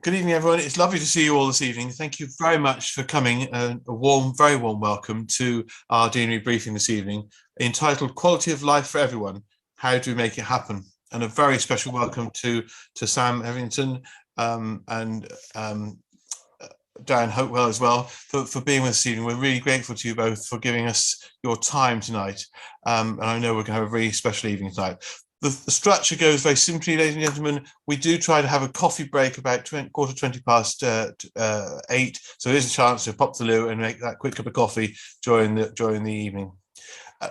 Good evening, everyone. It's lovely to see you all this evening. Thank you very much for coming. A very warm welcome to our Deanery briefing this evening, entitled Quality of Life for Everyone, How Do We Make It Happen? And a very special welcome to Sam Everington and Dan Hopewell as well for being with us this evening. We're really grateful to you both for giving us your time tonight. And I know we're going to have a really special evening tonight. The structure goes very simply, ladies and gentlemen. We do try to have a coffee break about 20 past 8, so there's a chance to pop the loo and make that quick cup of coffee during the evening.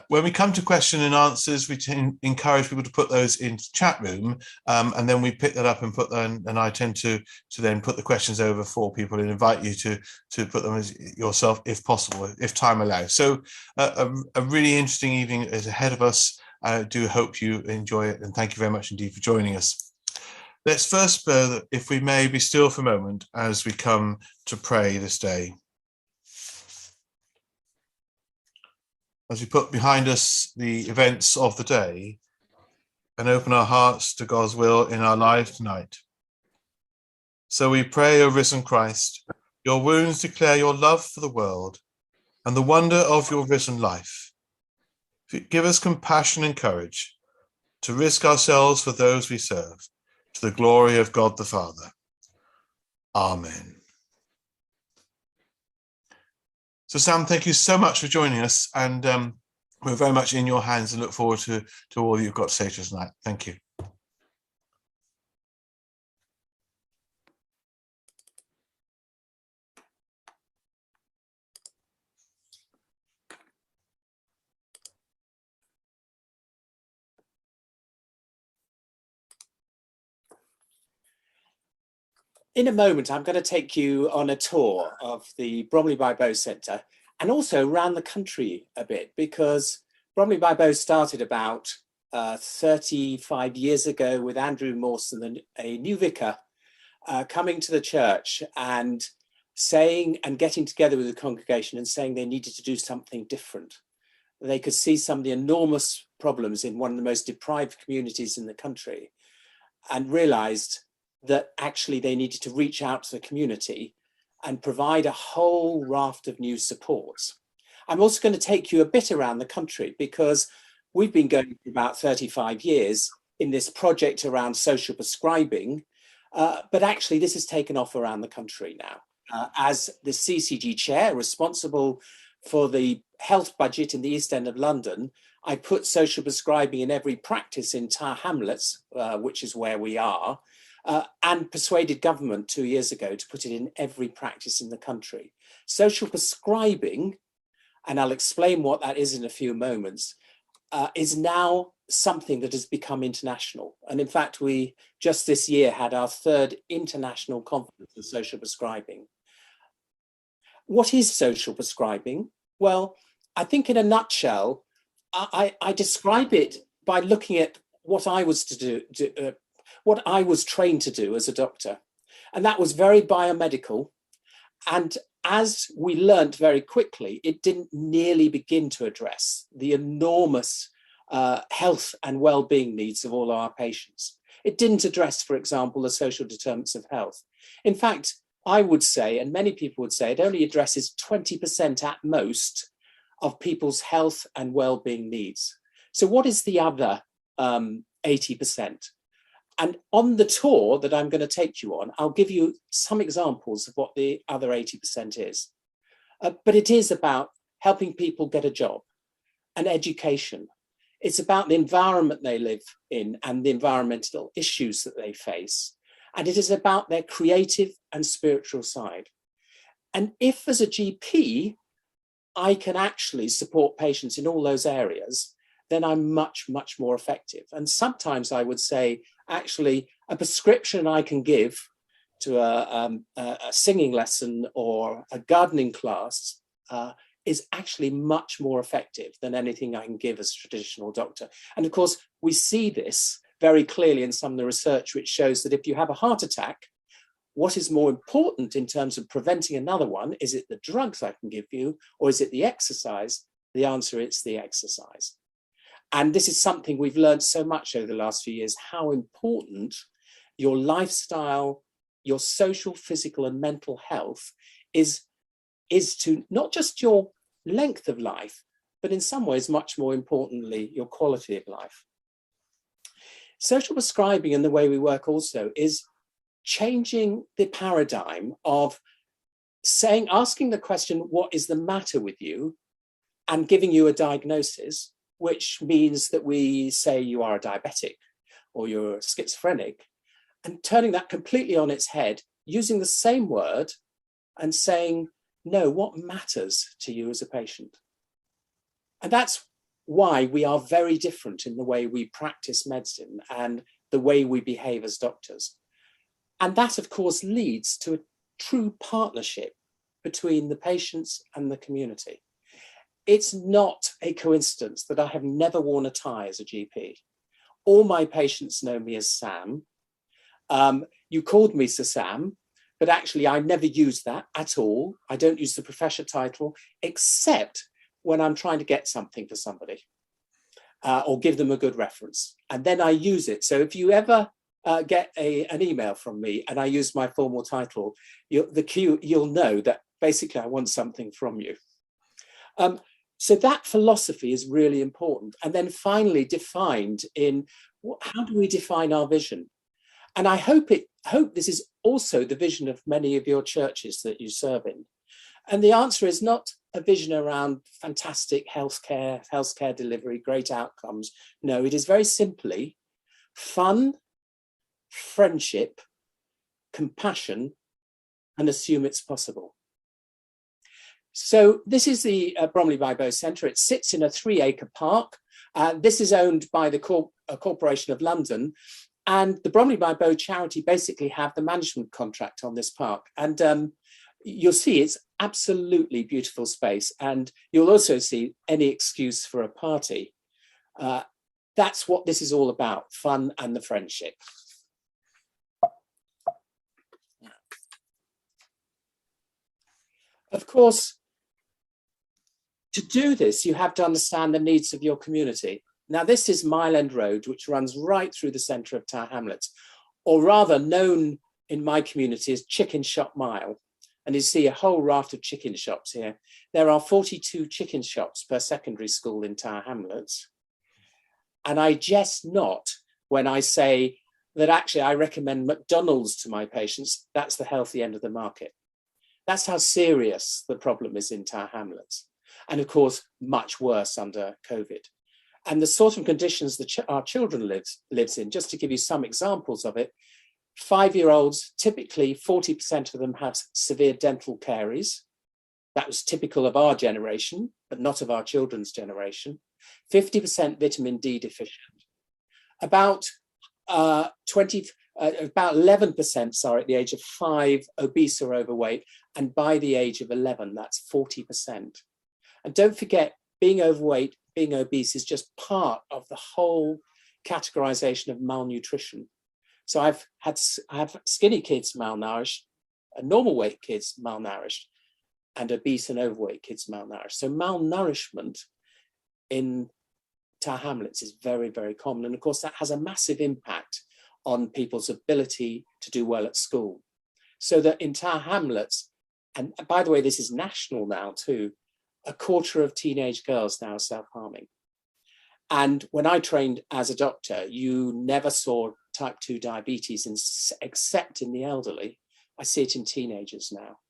When we come to question and answers, we encourage people to put those into the chat room, and then we pick that up and put them. And I tend to then put the questions over for people and invite you to put them as yourself if possible, if time allows. So a really interesting evening is ahead of us. I do hope you enjoy it, and thank you very much indeed for joining us. Let's first, if we may, be still for a moment as we come to pray this day. As we put behind us the events of the day and open our hearts to God's will in our lives tonight. So we pray, O risen Christ, your wounds declare your love for the world and the wonder of your risen life. Give us compassion and courage to risk ourselves for those we serve, to the glory of God the Father. Amen. So Sam, thank you so much for joining us, and we're very much in your hands and look forward to all that you've got to say to us tonight. Thank you. In a moment, I'm going to take you on a tour of the Bromley by Bow Centre and also around the country a bit, because Bromley by Bow started about 35 years ago with Andrew Mawson, a new vicar, coming to the church and saying and getting together with the congregation and saying they needed to do something different. They could see some of the enormous problems in one of the most deprived communities in the country and realised that actually they needed to reach out to the community and provide a whole raft of new supports. I'm also going to take you a bit around the country, because we've been going for about 35 years in this project around social prescribing, but actually this has taken off around the country now. As the CCG chair responsible for the health budget in the East End of London, I put social prescribing in every practice in Tower Hamlets, which is where we are, and persuaded government 2 years ago to put it in every practice in the country. Social prescribing, and I'll explain what that is in a few moments, is now something that has become international. And in fact, we just this year had our 3rd international conference of social prescribing. What is social prescribing? Well, I think in a nutshell, I describe it by looking at what I was what I was trained to do as a doctor. And that was very biomedical. And as we learnt very quickly, it didn't nearly begin to address the enormous health and well-being needs of all our patients. It didn't address, for example, the social determinants of health. In fact, I would say, and many people would say, it only addresses 20% at most of people's health and well-being needs. So what is the other 80%? And on the tour that I'm going to take you on, I'll give you some examples of what the other 80% is. But it is about helping people get a job and education. It's about the environment they live in and the environmental issues that they face. And it is about their creative and spiritual side. And if as a GP, I can actually support patients in all those areas, then I'm much, much more effective. And sometimes I would say, actually, a prescription I can give to a singing lesson or a gardening class is actually much more effective than anything I can give as a traditional doctor. And of course, we see this very clearly in some of the research, which shows that if you have a heart attack, what is more important in terms of preventing another one? Is it the drugs I can give you, or is it the exercise? The answer is the exercise. And this is something we've learned so much over the last few years, how important your lifestyle your social, physical, and mental health is to not just your length of life, but in some ways, much more importantly, your quality of life. Social prescribing and the way we work also is changing the paradigm of asking the question, what is the matter with you? And giving you a diagnosis, which means that we say you are a diabetic or you're schizophrenic, and turning that completely on its head, using the same word and saying, no, what matters to you as a patient? And that's why we are very different in the way we practice medicine and the way we behave as doctors. And that, of course, leads to a true partnership between the patients and the community. It's not a coincidence that I have never worn a tie as a GP. All my patients know me as Sam. You called me Sir Sam, but actually I never use that at all. I don't use the professor title, except when I'm trying to get something for somebody or give them a good reference. And then I use it. So if you ever get an email from me and I use my formal title, you'll know that basically I want something from you. So that philosophy is really important. And then finally defined in how do we define our vision? And I hope this is also the vision of many of your churches that you serve in. And the answer is not a vision around fantastic healthcare delivery, great outcomes. No, it is very simply fun, friendship, compassion, and assume it's possible. So this is the Bromley by Bow Centre. It sits in a 3-acre park. This is owned by the Corporation of London. And the Bromley by Bow charity basically have the management contract on this park. And you'll see it's absolutely beautiful space. And you'll also see any excuse for a party. That's what this is all about, fun and the friendship. Of course, to do this, you have to understand the needs of your community. Now, this is Mile End Road, which runs right through the centre of Tower Hamlets, or rather known in my community as Chicken Shop Mile. And you see a whole raft of chicken shops here. There are 42 chicken shops per secondary school in Tower Hamlets. And I jest not when I say that actually I recommend McDonald's to my patients. That's the healthy end of the market. That's how serious the problem is in Tower Hamlets. And of course, much worse under COVID. And the sort of conditions that our children lives in, just to give you some examples of it, 5-year-olds, typically 40% of them have severe dental caries. That was typical of our generation, but not of our children's generation. 50% vitamin D deficient. About 11% at the age of 5 obese or overweight, and by the age of 11, that's 40%. And don't forget, being overweight, being obese is just part of the whole categorization of malnutrition. So I have skinny kids malnourished, normal weight kids malnourished, and obese and overweight kids malnourished. So malnourishment in Tower Hamlets is very, very common. And of course, that has a massive impact on people's ability to do well at school. So that in Tower Hamlets, and by the way, this is national now too, 1/4 of teenage girls now are self-harming. And when I trained as a doctor, you never saw type 2 diabetes except in the elderly. I see it in teenagers now.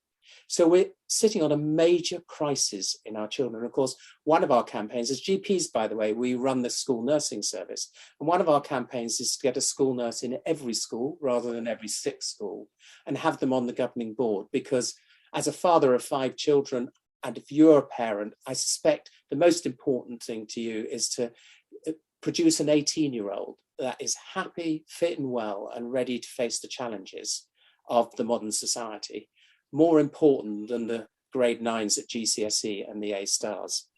So we're sitting on a major crisis in our children. Of course, one of our campaigns, as GPs, by the way, we run the school nursing service. And one of our campaigns is to get a school nurse in every school rather than every 6 school and have them on the governing board. Because as a father of 5 children, and if you're a parent, I suspect the most important thing to you is to produce an 18-year-old that is happy, fit and well, and ready to face the challenges of the modern society. More important than the grade 9s at GCSE and the A stars.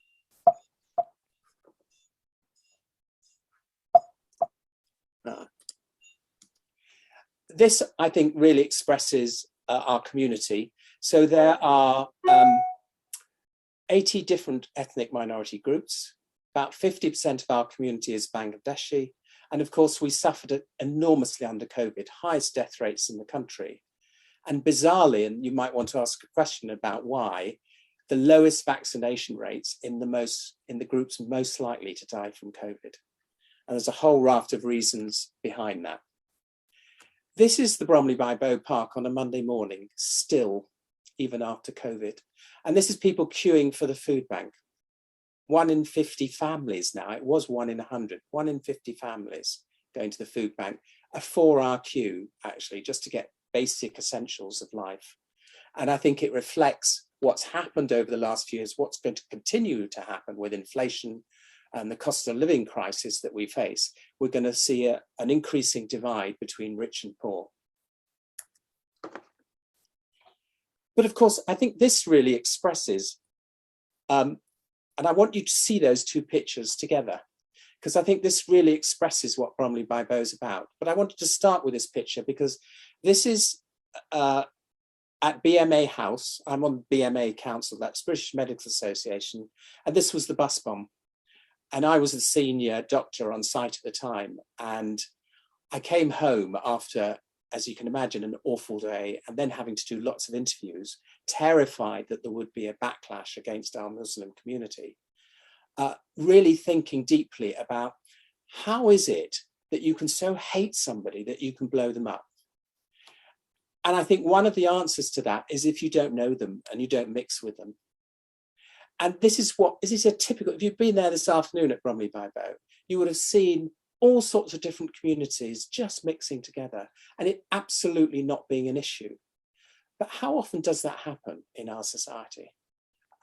This, I think, really expresses our community. So there are 80 different ethnic minority groups. About 50% of our community is Bangladeshi. And of course, we suffered enormously under COVID, highest death rates in the country. And bizarrely, and you might want to ask a question about why, the lowest vaccination rates in the groups most likely to die from COVID. And there's a whole raft of reasons behind that. This is the Bromley by Bow Park on a Monday morning, still, even after COVID. And this is people queuing for the food bank. 1 in 50 families now, it was 1 in 100, 1 in 50 families going to the food bank, a 4-hour queue actually, just to get basic essentials of life. And I think it reflects what's happened over the last few years, what's going to continue to happen with inflation and the cost of living crisis that we face. We're going to see an increasing divide between rich and poor. But of course, I think this really expresses, and I want you to see those two pictures together, because I think this really expresses what Bromley by Bow is about. But I wanted to start with this picture because this is at BMA House. I'm on BMA Council, that's British Medical Association, and this was the bus bomb. And I was a senior doctor on site at the time, and I came home after, as you can imagine, an awful day, and then having to do lots of interviews, terrified that there would be a backlash against our Muslim community. Really thinking deeply about how is it that you can so hate somebody that you can blow them up? And I think one of the answers to that is if you don't know them and you don't mix with them. And this is a typical, if you've been there this afternoon at Bromley by Bow, you would have seen all sorts of different communities just mixing together and it absolutely not being an issue. But how often does that happen in our society?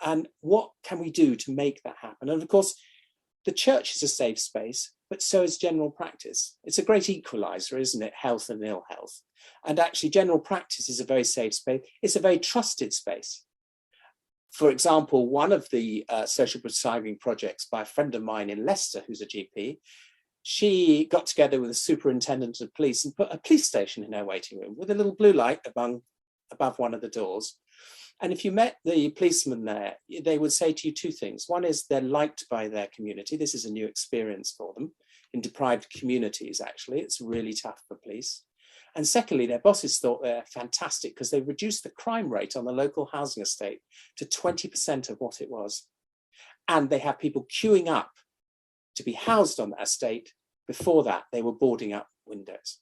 And what can we do to make that happen? And of course, the church is a safe space, but so is general practice. It's a great equalizer, isn't it? Health and ill health. And actually general practice is a very safe space. It's a very trusted space. For example, one of the social prescribing projects by a friend of mine in Leicester, who's a GP, she got together with the superintendent of police and put a police station in her waiting room with a little blue light above one of the doors. And if you met the policemen there, they would say to you two things. One is they're liked by their community. This is a new experience for them. In deprived communities, actually, it's really tough for police. And secondly, their bosses thought they're fantastic because they reduced the crime rate on the local housing estate to 20% of what it was. And they have people queuing up to be housed on that estate. Before that, they were boarding up windows.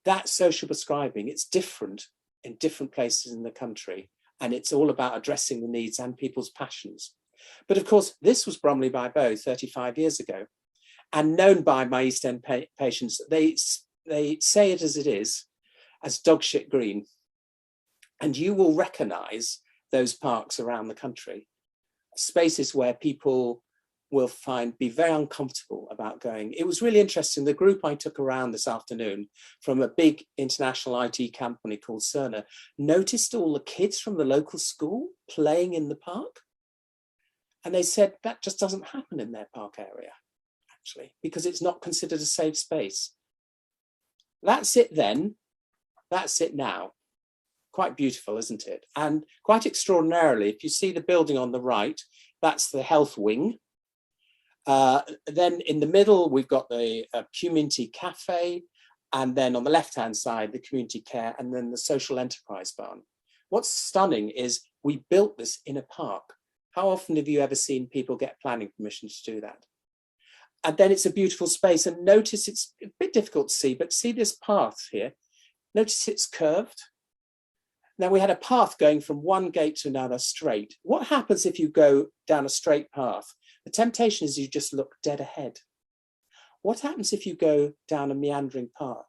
That's social prescribing. It's different in different places in the country. And it's all about addressing the needs and people's passions. But of course, this was Bromley by Bow 35 years ago. And known by my East End patients, they say it as it is, as dog shit green. And you will recognise those parks around the country, spaces where people will be very uncomfortable about going. It was really interesting. The group I took around this afternoon from a big international IT company called Cerner noticed all the kids from the local school playing in the park. And they said that just doesn't happen in their park area, actually, because it's not considered a safe space. That's it then, that's it now. Quite beautiful, isn't it? And quite extraordinarily, if you see the building on the right, that's the health wing. Then in the middle, we've got the community cafe, and then on the left-hand side, the community care, and then the social enterprise barn. What's stunning is we built this in a park. How often have you ever seen people get planning permission to do that? And then it's a beautiful space. And notice it's a bit difficult to see, but see this path here. Notice it's curved. Now we had a path going from one gate to another straight. What happens if you go down a straight path? The temptation is you just look dead ahead. What happens if you go down a meandering path?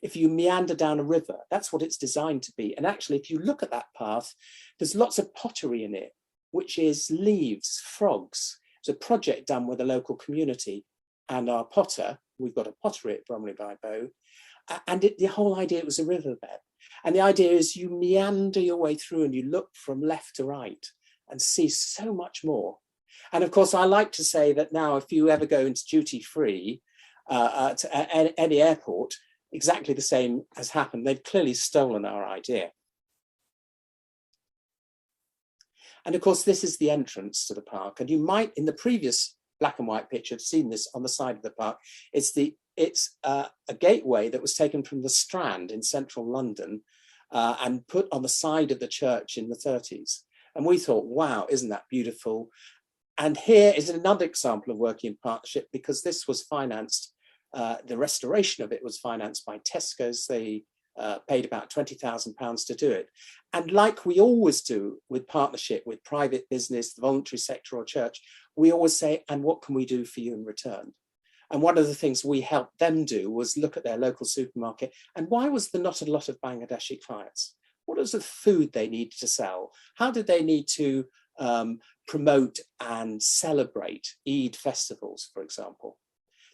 If you meander down a river, that's what it's designed to be. And actually, if you look at that path, there's lots of pottery in it, which is leaves, frogs. It's a project done with a local community. And our potter, we've got a pottery at Bromley by Bow, and the whole idea, it was a riverbed. And the idea is you meander your way through and you look from left to right and see so much more. And of course, I like to say that now, if you ever go into duty free to any airport, exactly the same has happened. They've clearly stolen our idea. And of course, this is the entrance to the park. And you might, in the previous black and white picture, have seen this on the side of the park. It's a gateway that was taken from the Strand in central London and put on the side of the church in the 30s. And we thought, wow, isn't that beautiful? And here is another example of working in partnership, because this was financed, the restoration of it was financed by Tesco's. They paid about £20,000 to do it. And like we always do with partnership with private business, the voluntary sector or church, we always say, and what can we do for you in return? And one of the things we helped them do was look at their local supermarket. And why was there not a lot of Bangladeshi clients? What was the food they needed to sell? How did they need to promote and celebrate Eid festivals, for example?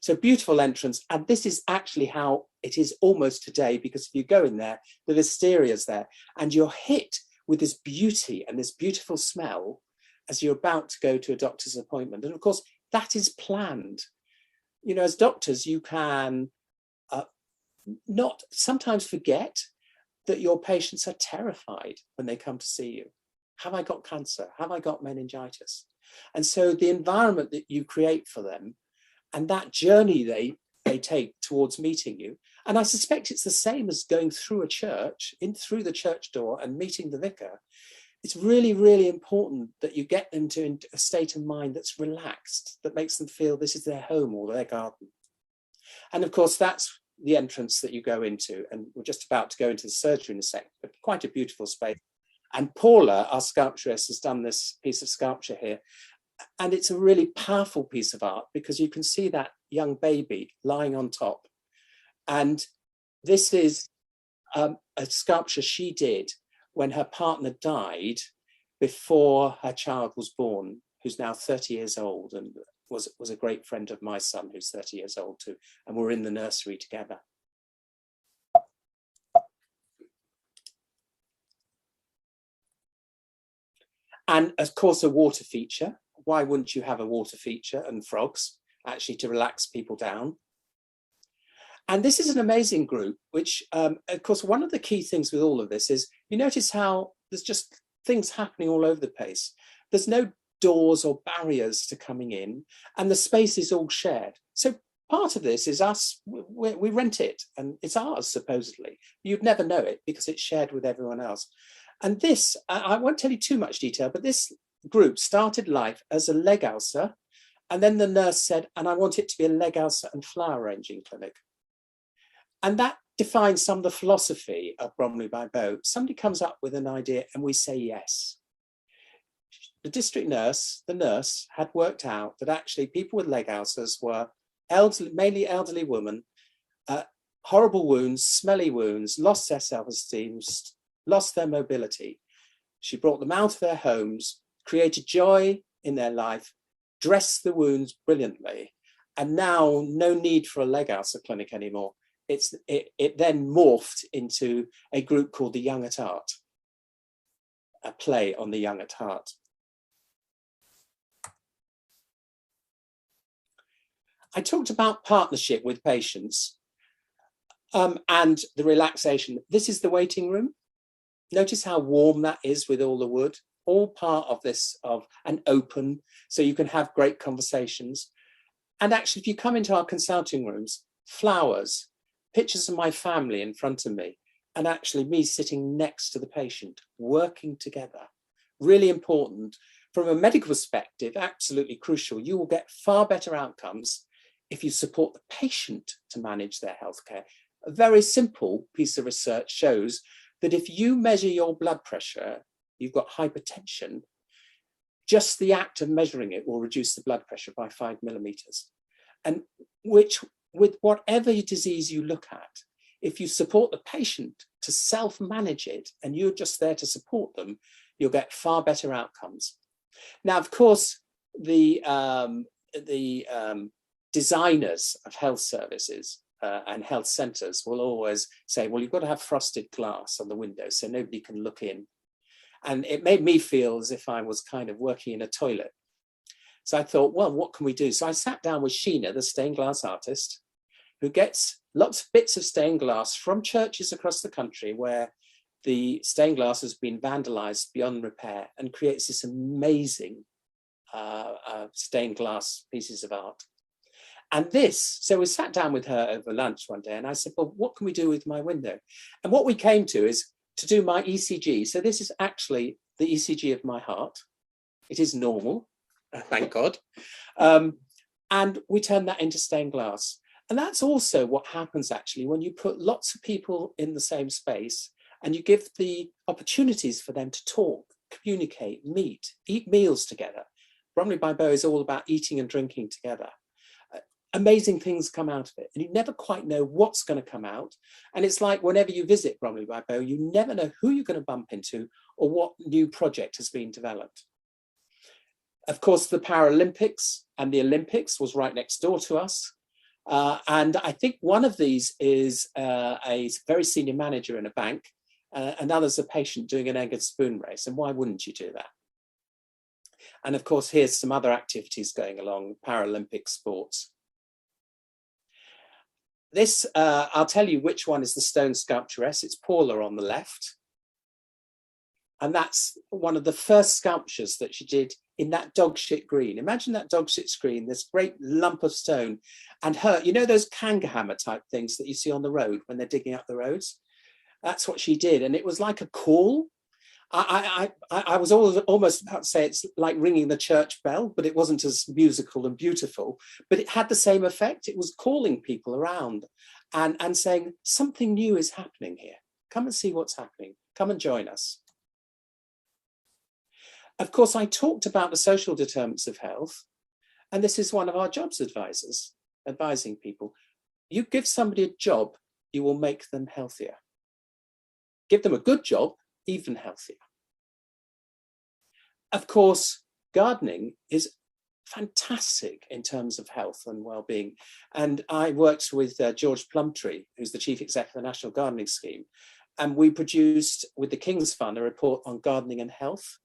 So beautiful entrance. And this is actually how it is almost today, because if you go in there, the Wisteria's there, and you're hit with this beauty and this beautiful smell as you're about to go to a doctor's appointment. And of course, that is planned. You know, as doctors, you can not sometimes forget that your patients are terrified when they come to see you. Have I got cancer? Have I got meningitis? And so the environment that you create for them and that journey they take towards meeting you, and I suspect it's the same as going through a church, through the church door and meeting the vicar. It's really, really important that you get them to a state of mind that's relaxed, that makes them feel this is their home or their garden. And of course, that's the entrance that you go into. And we're just about to go into the surgery in a second, but quite a beautiful space. And Paula, our sculpturist, has done this piece of sculpture here. And it's a really powerful piece of art, because you can see that young baby lying on top. And this is a sculpture she did when her partner died before her child was born, who's now 30 years old and was a great friend of my son, who's 30 years old too. And we're in the nursery together. And of course, a water feature. Why wouldn't you have a water feature and frogs, actually, to relax people down? And this is an amazing group, which, of course, one of the key things with all of this is you notice how there's just things happening all over the place. There's no doors or barriers to coming in, and the space is all shared. So part of this is us, we rent it, and it's ours, supposedly. You'd never know it because it's shared with everyone else. And this, I won't tell you too much detail, but this group started life as a leg ulcer, and then the nurse said, and I want it to be a leg ulcer and flower arranging clinic. And that defines some of the philosophy of Bromley by Bow. Somebody comes up with an idea and we say yes. The district nurse, the nurse, had worked out that actually people with leg ulcers were elderly, mainly elderly women, horrible wounds, smelly wounds, lost their self-esteem, lost their mobility. She brought them out of their homes, created joy in their life, dressed the wounds brilliantly, and now no need for a leg ulcer clinic anymore. It then morphed into a group called the Young at Heart, a play on the Young at Heart. I talked about partnership with patients and the relaxation. This is the waiting room. Notice how warm that is with all the wood, all part of this, and open, so you can have great conversations. And actually, if you come into our consulting rooms, flowers, pictures of my family in front of me, and actually me sitting next to the patient, working together. Really important. From a medical perspective, absolutely crucial. You will get far better outcomes if you support the patient to manage their healthcare. A very simple piece of research shows that if you measure your blood pressure, you've got hypertension, just the act of measuring it will reduce the blood pressure by 5 millimeters. And which, with whatever disease you look at, if you support the patient to self-manage it and you're just there to support them, you'll get far better outcomes. Now, of course, the designers of health services and health centres will always say, well, you've got to have frosted glass on the windows so nobody can look in. And it made me feel as if I was kind of working in a toilet. So I thought, well, what can we do? So I sat down with Sheena, the stained glass artist, who gets lots of bits of stained glass from churches across the country where the stained glass has been vandalized beyond repair, and creates this amazing stained glass pieces of art. And this, so we sat down with her over lunch one day and I said, well, what can we do with my window? And what we came to is to do my ECG. So this is actually the ECG of my heart. It is normal, thank God. And we turn that into stained glass. And that's also what happens actually when you put lots of people in the same space and you give the opportunities for them to talk, communicate, meet, eat meals together. Bromley by Bow is all about eating and drinking together. Amazing things come out of it, and you never quite know what's going to come out. And it's like whenever you visit Bromley by Bow, you never know who you're going to bump into or what new project has been developed. Of course, the Paralympics and the Olympics was right next door to us. And I think one of these is a very senior manager in a bank, and others a patient doing an egg and spoon race. And why wouldn't you do that? And of course, here's some other activities going along, Paralympic sports. This, I'll tell you which one is the stone sculpturess. It's Paula on the left. And that's one of the first sculptures that she did in that dog shit green. Imagine that dog shit screen, this great lump of stone. And her, you know those kanga hammer type things that you see on the road when they're digging up the roads? That's what she did. And it was like a call. I was almost about to say it's like ringing the church bell, but it wasn't as musical and beautiful. But it had the same effect. It was calling people around and saying, something new is happening here. Come and see what's happening. Come and join us. Of course, I talked about the social determinants of health, and this is one of our jobs advisors, advising people. You give somebody a job, you will make them healthier. Give them a good job, even healthier. Of course, gardening is fantastic in terms of health and well-being. And I worked with George Plumtree, who's the Chief Exec of the National Gardening Scheme. And we produced, with the King's Fund, a report on gardening and health.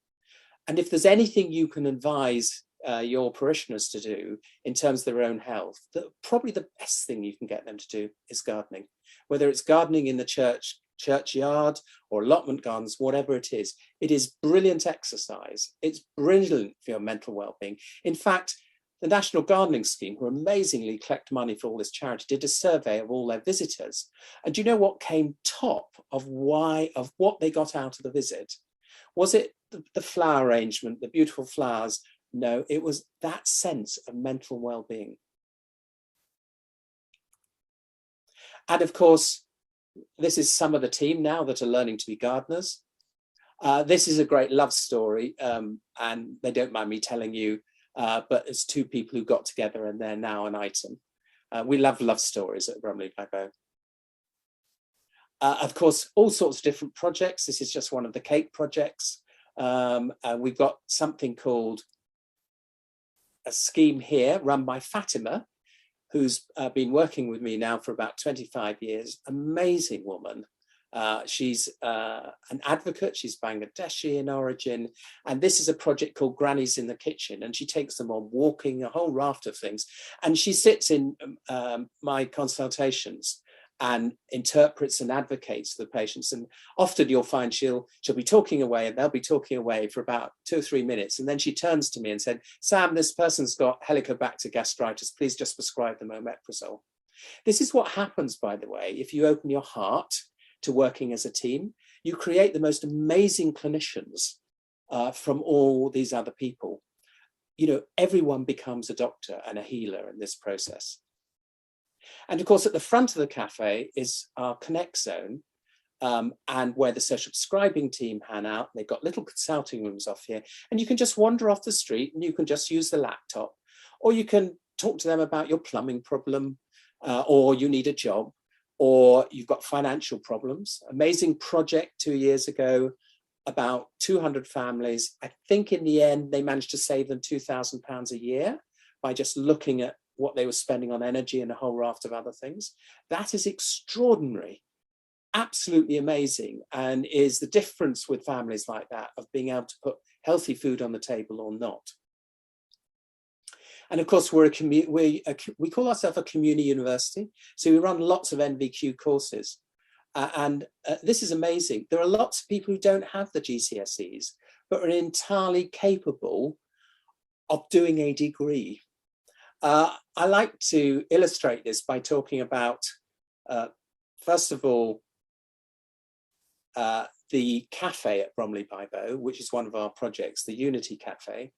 And if there's anything you can advise your parishioners to do in terms of their own health, probably the best thing you can get them to do is gardening. Whether it's gardening in the churchyard or allotment gardens, whatever it is brilliant exercise. It's brilliant for your mental well-being. In fact, the National Gardening Scheme, who amazingly collect money for all this charity, did a survey of all their visitors. And do you know what came top of what they got out of the visit? Was it the flower arrangement, the beautiful flowers? No, it was that sense of mental well-being. And of course, this is some of the team now that are learning to be gardeners. This is a great love story, and they don't mind me telling you, but it's two people who got together and they're now an item. We love love stories at Bromley by Bow. Of course, all sorts of different projects. This is just one of the cake projects. We've got something called a scheme here run by Fatima, who's been working with me now for about 25 years. Amazing woman. She's an advocate. She's Bangladeshi in origin. And this is a project called Grannies in the Kitchen. And she takes them on walking, a whole raft of things. And she sits in my consultations and interprets and advocates for the patients. And often you'll find she'll be talking away and they'll be talking away for about 2 or 3 minutes. And then she turns to me and said, Sam, this person's got Helicobacter gastritis. Please just prescribe them omeprazole. This is what happens, by the way, if you open your heart to working as a team. You create the most amazing clinicians from all these other people. You know, everyone becomes a doctor and a healer in this process. And of course, at the front of the cafe is our Connect zone, and where the social prescribing team hang out. They've got little consulting rooms off here, and you can just wander off the street and you can just use the laptop, or you can talk to them about your plumbing problem, or you need a job, or you've got financial problems. Amazing project 2 years ago, about 200 families. I think in the end, they managed to save them £2,000 a year by just looking at what they were spending on energy and a whole raft of other things. That is extraordinary, absolutely amazing, and is the difference with families like that of being able to put healthy food on the table or not. And of course, we call ourselves a community university. So we run lots of NVQ courses. This is amazing. There are lots of people who don't have the GCSEs, but are entirely capable of doing a degree. I like to illustrate this by talking about, first of all, the cafe at Bromley by Bow, which is one of our projects, the Unity Cafe,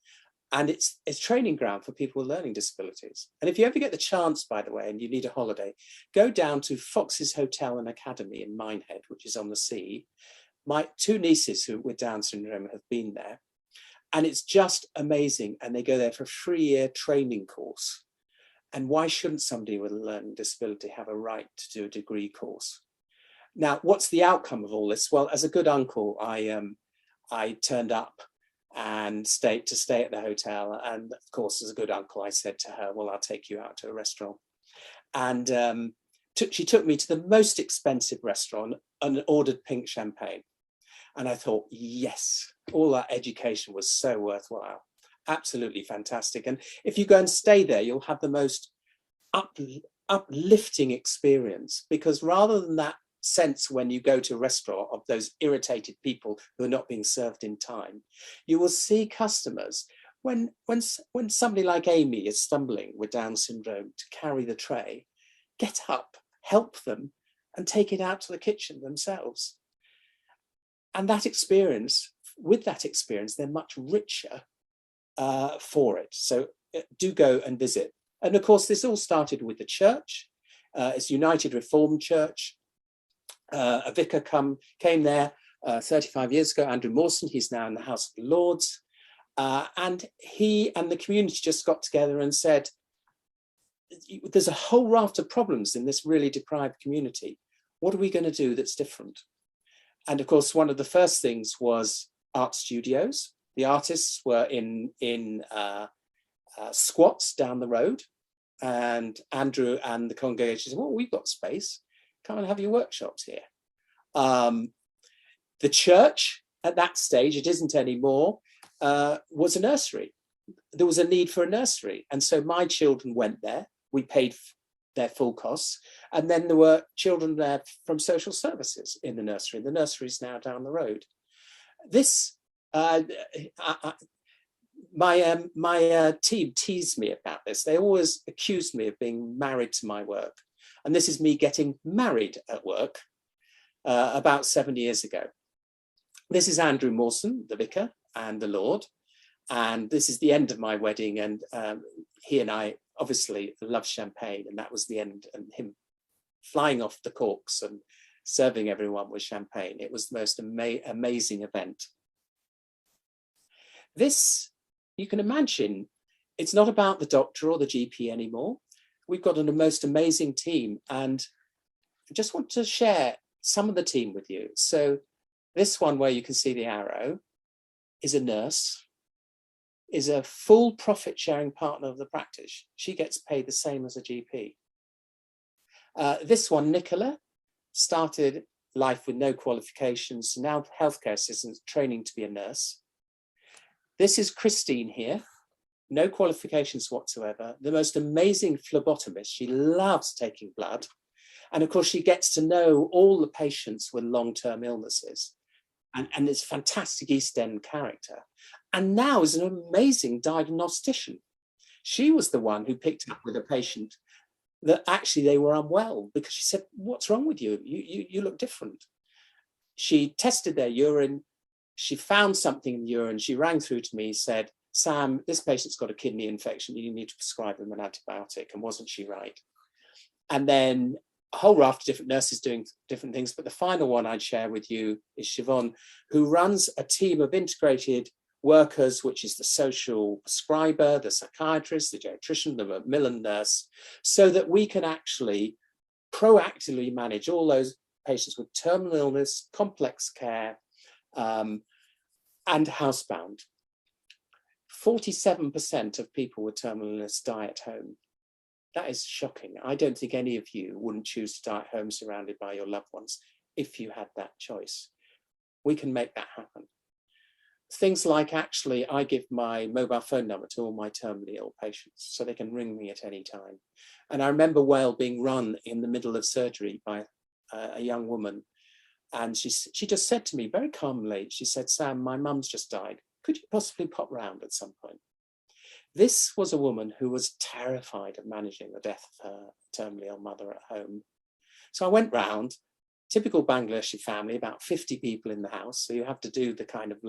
and it's training ground for people with learning disabilities. And if you ever get the chance, by the way, and you need a holiday, go down to Fox's Hotel and Academy in Minehead, which is on the sea. My 2 nieces who with Down syndrome have been there, and it's just amazing. And they go there for a 3-year training course. And why shouldn't somebody with a learning disability have a right to do a degree course? Now, what's the outcome of all this? Well, as a good uncle, I turned up and stay at the hotel. And of course, as a good uncle, I said to her, well, I'll take you out to a restaurant. And she took me to the most expensive restaurant and ordered pink champagne. And I thought, yes, all that education was so worthwhile. Absolutely fantastic. And if you go and stay there, you'll have the most uplifting experience, because rather than that sense when you go to a restaurant of those irritated people who are not being served in time, you will see customers when somebody like Amy is stumbling with Down syndrome to carry the tray, get up, help them and take it out to the kitchen themselves. And that experience, with that experience, they're much richer for it. So do go and visit. And of course, this all started with the church. It's United Reformed Church. A vicar came there 35 years ago, Andrew Mawson. He's now in the House of Lords. And he and the community just got together and said, there's a whole raft of problems in this really deprived community. What are we going to do that's different? And of course, one of the first things was art studios. The artists were in squats down the road, and Andrew and the congregation said, well, we've got space. Come and have your workshops here. The church at that stage, it isn't anymore, was a nursery. There was a need for a nursery. And so my children went there. We paid their full costs. And then there were children there from social services in the nursery. The nursery is now down the road. This, my team teased me about this. They always accused me of being married to my work. And this is me getting married at work about 7 years ago. This is Andrew Mawson, the vicar and the Lord. And this is the end of my wedding. And he and I obviously love champagne. And that was the end, and him flying off the corks and serving everyone with champagne. It was the most amazing event. This, you can imagine, it's not about the doctor or the GP anymore. We've got a most amazing team, and I just want to share some of the team with you. So this one where you can see the arrow is a nurse, is a full profit sharing partner of the practice. She gets paid the same as a GP. This one, Nicola, started life with no qualifications, now healthcare assistant, training to be a nurse. This is Christine here. No qualifications whatsoever, the most amazing phlebotomist. She loves taking blood. And of course, she gets to know all the patients with long-term illnesses. And it's fantastic East End character. And now is an amazing diagnostician. She was the one who picked up with a patient that actually they were unwell, because she said, what's wrong with you? You look different. She tested their urine. She found something in the urine. She rang through to me, said, Sam, this patient's got a kidney infection. You need to prescribe them an antibiotic. And wasn't she right? And then a whole raft of different nurses doing different things. But the final one I'd share with you is Siobhan, who runs a team of integrated workers, which is the social prescriber, the psychiatrist, the geriatrician, the Macmillan nurse, so that we can actually proactively manage all those patients with terminal illness, complex care, and housebound. 47% of people with terminal illness die at home. That is shocking. I don't think any of you wouldn't choose to die at home surrounded by your loved ones if you had that choice. We can make that happen. Things like, actually, I give my mobile phone number to all my terminally ill patients so they can ring me at any time. And I remember Well being run in the middle of surgery by a young woman. And she just said to me very calmly, she said, Sam, my mum's just died. Could you possibly pop round at some point? This was a woman who was terrified of managing the death of her terminally ill mother at home. So I went round, typical Bangladeshi family, about 50 people in the house. So you have to do the kind of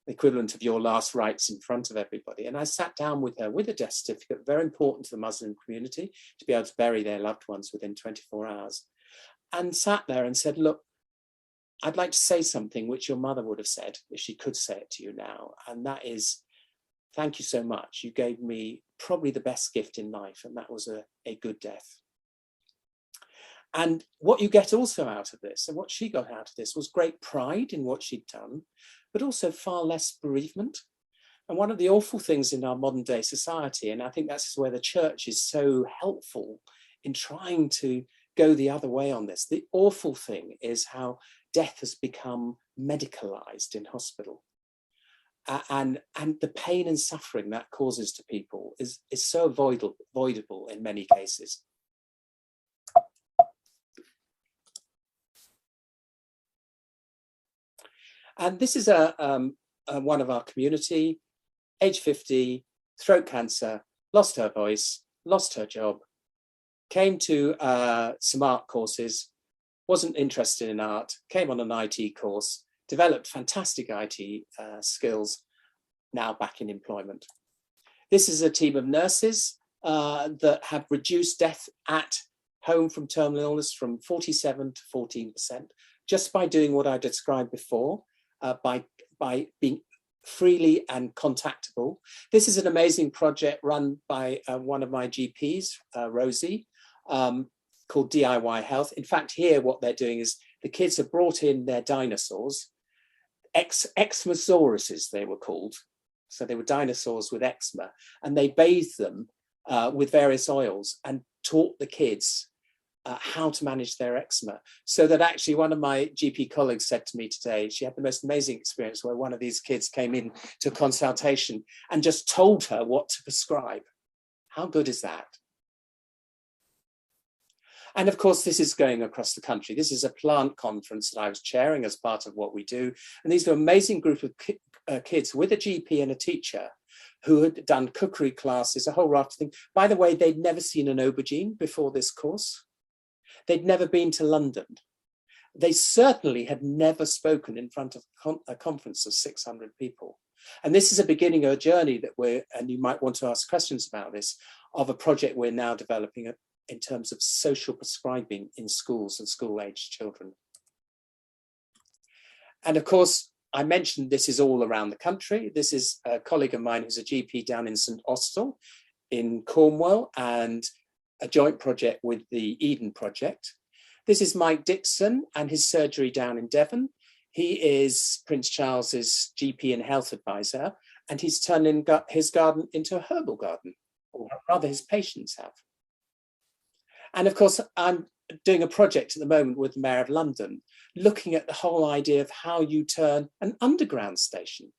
equivalent of your last rites in front of everybody. And I sat down with her with a death certificate, very important to the Muslim community, to be able to bury their loved ones within 24 hours. And sat there and said, look, I'd like to say something which your mother would have said if she could say it to you now. And that is, thank you so much. You gave me probably the best gift in life, and that was a good death. And what you get also out of this, and what she got out of this, was great pride in what she'd done, but also far less bereavement. And one of the awful things in our modern day society, and I think that's where the church is so helpful in trying to go the other way on this, the awful thing is how death has become medicalized in hospital. And the pain and suffering that causes to people is so avoidable in many cases. And this is one of our community, age 50, throat cancer, lost her voice, lost her job, came to some art courses, wasn't interested in art, came on an IT course, developed fantastic IT skills, now back in employment. This is a team of nurses that have reduced death at home from terminal illness from 47 to 14%, just by doing what I described before, by being freely and contactable. This is an amazing project run by one of my GPs, Rosie, called DIY Health. In fact, here what they're doing is the kids have brought in their dinosaurs, eczmasauruses they were called. So they were dinosaurs with eczema, and they bathed them with various oils and taught the kids how to manage their eczema. So that actually one of my GP colleagues said to me today, she had the most amazing experience where one of these kids came in to a consultation and just told her what to prescribe. How good is that? And of course, this is going across the country. This is a plant conference that I was chairing as part of what we do. And these are an amazing group of kids with a GP and a teacher who had done cookery classes, a whole raft of things. By the way, they'd never seen an aubergine before this course. They'd never been to London. They certainly had never spoken in front of a conference of 600 people. And this is a beginning of a journey that and you might want to ask questions about this, of a project we're now developing in terms of social prescribing in schools and school-aged children. And of course, I mentioned this is all around the country. This is a colleague of mine who's a GP down in St Austell in Cornwall, and a joint project with the Eden Project. This is Mike Dixon and his surgery down in Devon. He is Prince Charles's GP and health advisor, and he's turning his garden into a herbal garden, or rather his patients have. And of course, I'm doing a project at the moment with the Mayor of London, looking at the whole idea of how you turn an underground station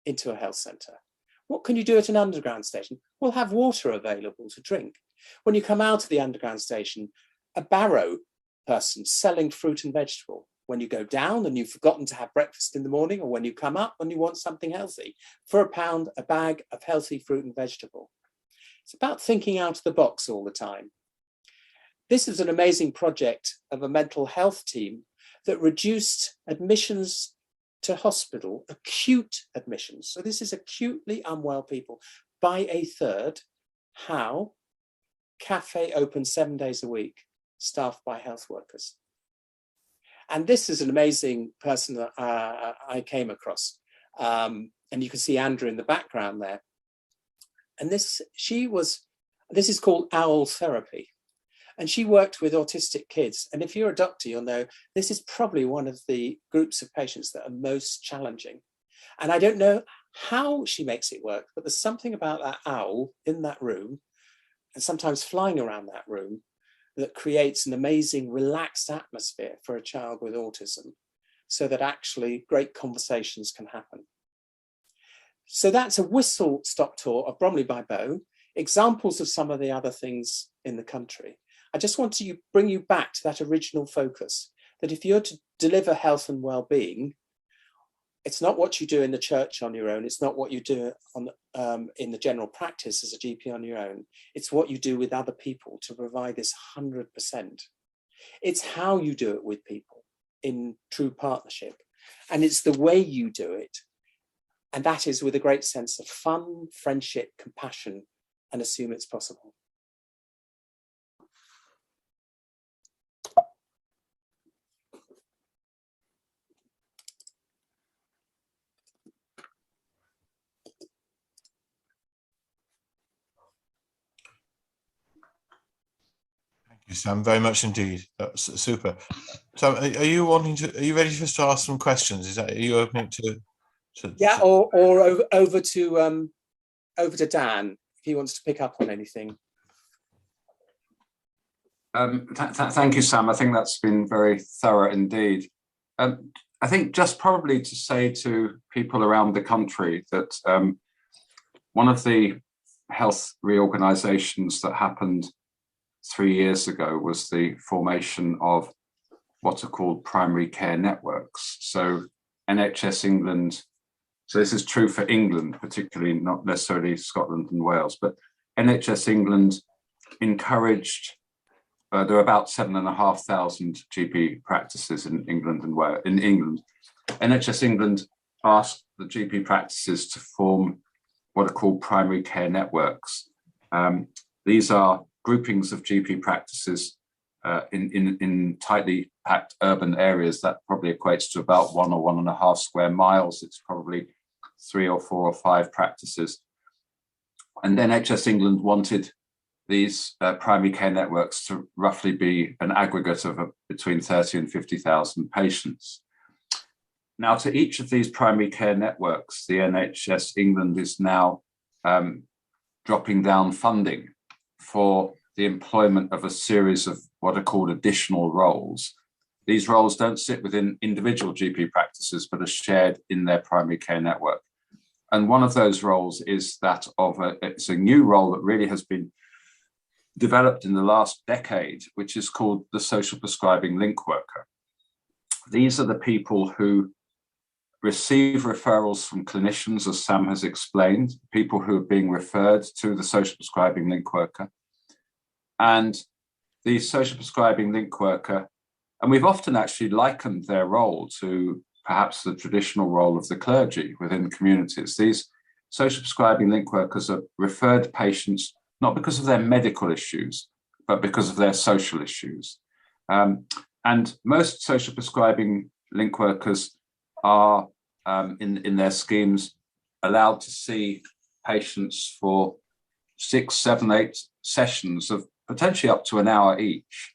into a health centre. What can you do at an underground station? Well, have water available to drink. When you come out of the underground station, a barrow person selling fruit and vegetable. When you go down and you've forgotten to have breakfast in the morning, or when you come up and you want something healthy, for £1, a bag of healthy fruit and vegetable. It's about thinking out of the box all the time. This is an amazing project of a mental health team that reduced admissions to hospital, acute admissions. So this is acutely unwell people, by 1/3. How? Cafe open 7 days a week, staffed by health workers. And this is an amazing person that I came across. And you can see Andrew in the background there. And this is called OWL therapy. And she worked with autistic kids. And if you're a doctor, you'll know this is probably one of the groups of patients that are most challenging. And I don't know how she makes it work, but there's something about that owl in that room, and sometimes flying around that room, that creates an amazing relaxed atmosphere for a child with autism, so that actually great conversations can happen. So that's a whistle-stop tour of Bromley by Bow, examples of some of the other things in the country. I just want to bring you back to that original focus, that if you're to deliver health and well-being, it's not what you do in the church on your own. It's not what you do in the general practice as a GP on your own. It's what you do with other people to provide this 100%. It's how you do it with people in true partnership. And it's the way you do it. And that is with a great sense of fun, friendship, compassion, and assume it's possible. Thank you, Sam, very much indeed. That's super. So are you ready for us to ask some questions? Are you opening to yeah, or over to Dan if he wants to pick up on anything. Thank you, Sam. I think that's been very thorough indeed. I think just probably to say to people around the country that one of the health reorganisations that happened 3 years ago was the formation of what are called primary care networks. So NHS England, so this is true for England, particularly not necessarily Scotland and Wales, but NHS England encouraged, there are about 7,500 GP practices in England and Wales. In England, NHS England asked the GP practices to form what are called primary care networks. These are groupings of GP practices in tightly packed urban areas that probably equates to about 1 or 1.5 square miles. It's probably 3 or 4 or 5 practices. And then NHS England wanted these primary care networks to roughly be an aggregate of between 30 and 50,000 patients. Now, to each of these primary care networks, the NHS England is now dropping down funding for the employment of a series of what are called additional roles. These roles don't sit within individual GP practices, but are shared in their primary care network. And one of those roles is that of it's a new role that really has been developed in the last decade, which is called the social prescribing link worker. These are the people who receive referrals from clinicians, as Sam has explained, people who are being referred to the social prescribing link worker. And the social prescribing link worker, and we've often actually likened their role to perhaps the traditional role of the clergy within communities. These social prescribing link workers are referred patients not because of their medical issues, but because of their social issues. And most social prescribing link workers are, in their schemes, allowed to see patients for 6, 7, 8 sessions of potentially up to an hour each.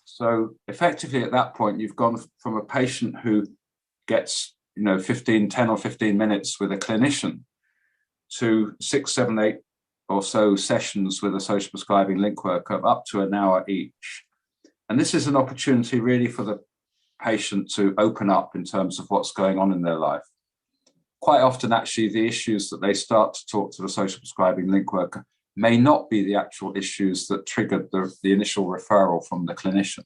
So effectively at that point, you've gone from a patient who gets 10 or 15 minutes with a clinician to 6, 7, 8 or so sessions with a social prescribing link worker up to an hour each. And this is an opportunity really for the patient to open up in terms of what's going on in their life. Quite often, actually, the issues that they start to talk to the social prescribing link worker may not be the actual issues that triggered the initial referral from the clinician.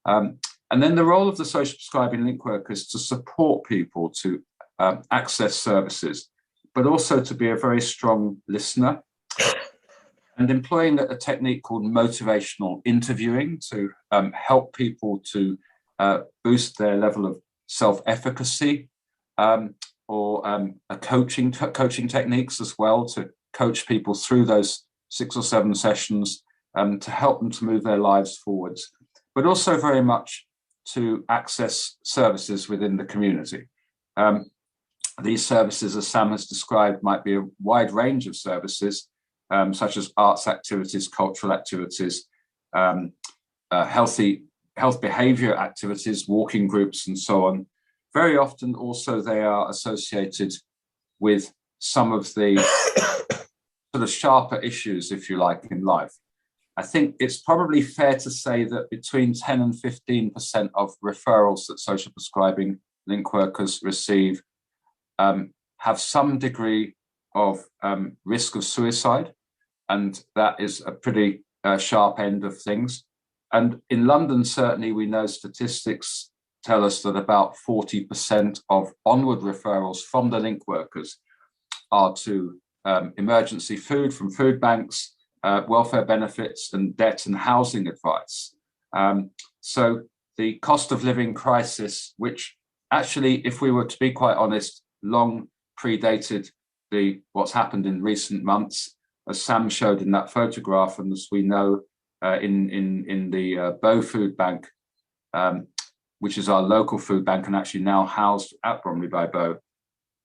And then the role of the social prescribing link worker is to support people to access services, but also to be a very strong listener and employing a technique called motivational interviewing to help people to boost their level of self-efficacy, or coaching techniques as well to coach people through those 6 or 7 sessions to help them to move their lives forwards, but also very much to access services within the community. These services, as Sam has described, might be a wide range of services, such as arts activities, cultural activities, health behaviour activities, walking groups, and so on. Very often also they are associated with some of the sort of sharper issues, if you like, in life. I think it's probably fair to say that between 10 and 15% of referrals that social prescribing link workers receive have some degree of risk of suicide, and that is a pretty sharp end of things. And in London, certainly, we know statistics tell us that about 40% of onward referrals from the link workers are to emergency food from food banks, welfare benefits, and debt and housing advice. So the cost of living crisis, which actually, if we were to be quite honest, long predated what's happened in recent months, as Sam showed in that photograph, and as we know in the Bow Food Bank, which is our local food bank and actually now housed at Bromley by Bow,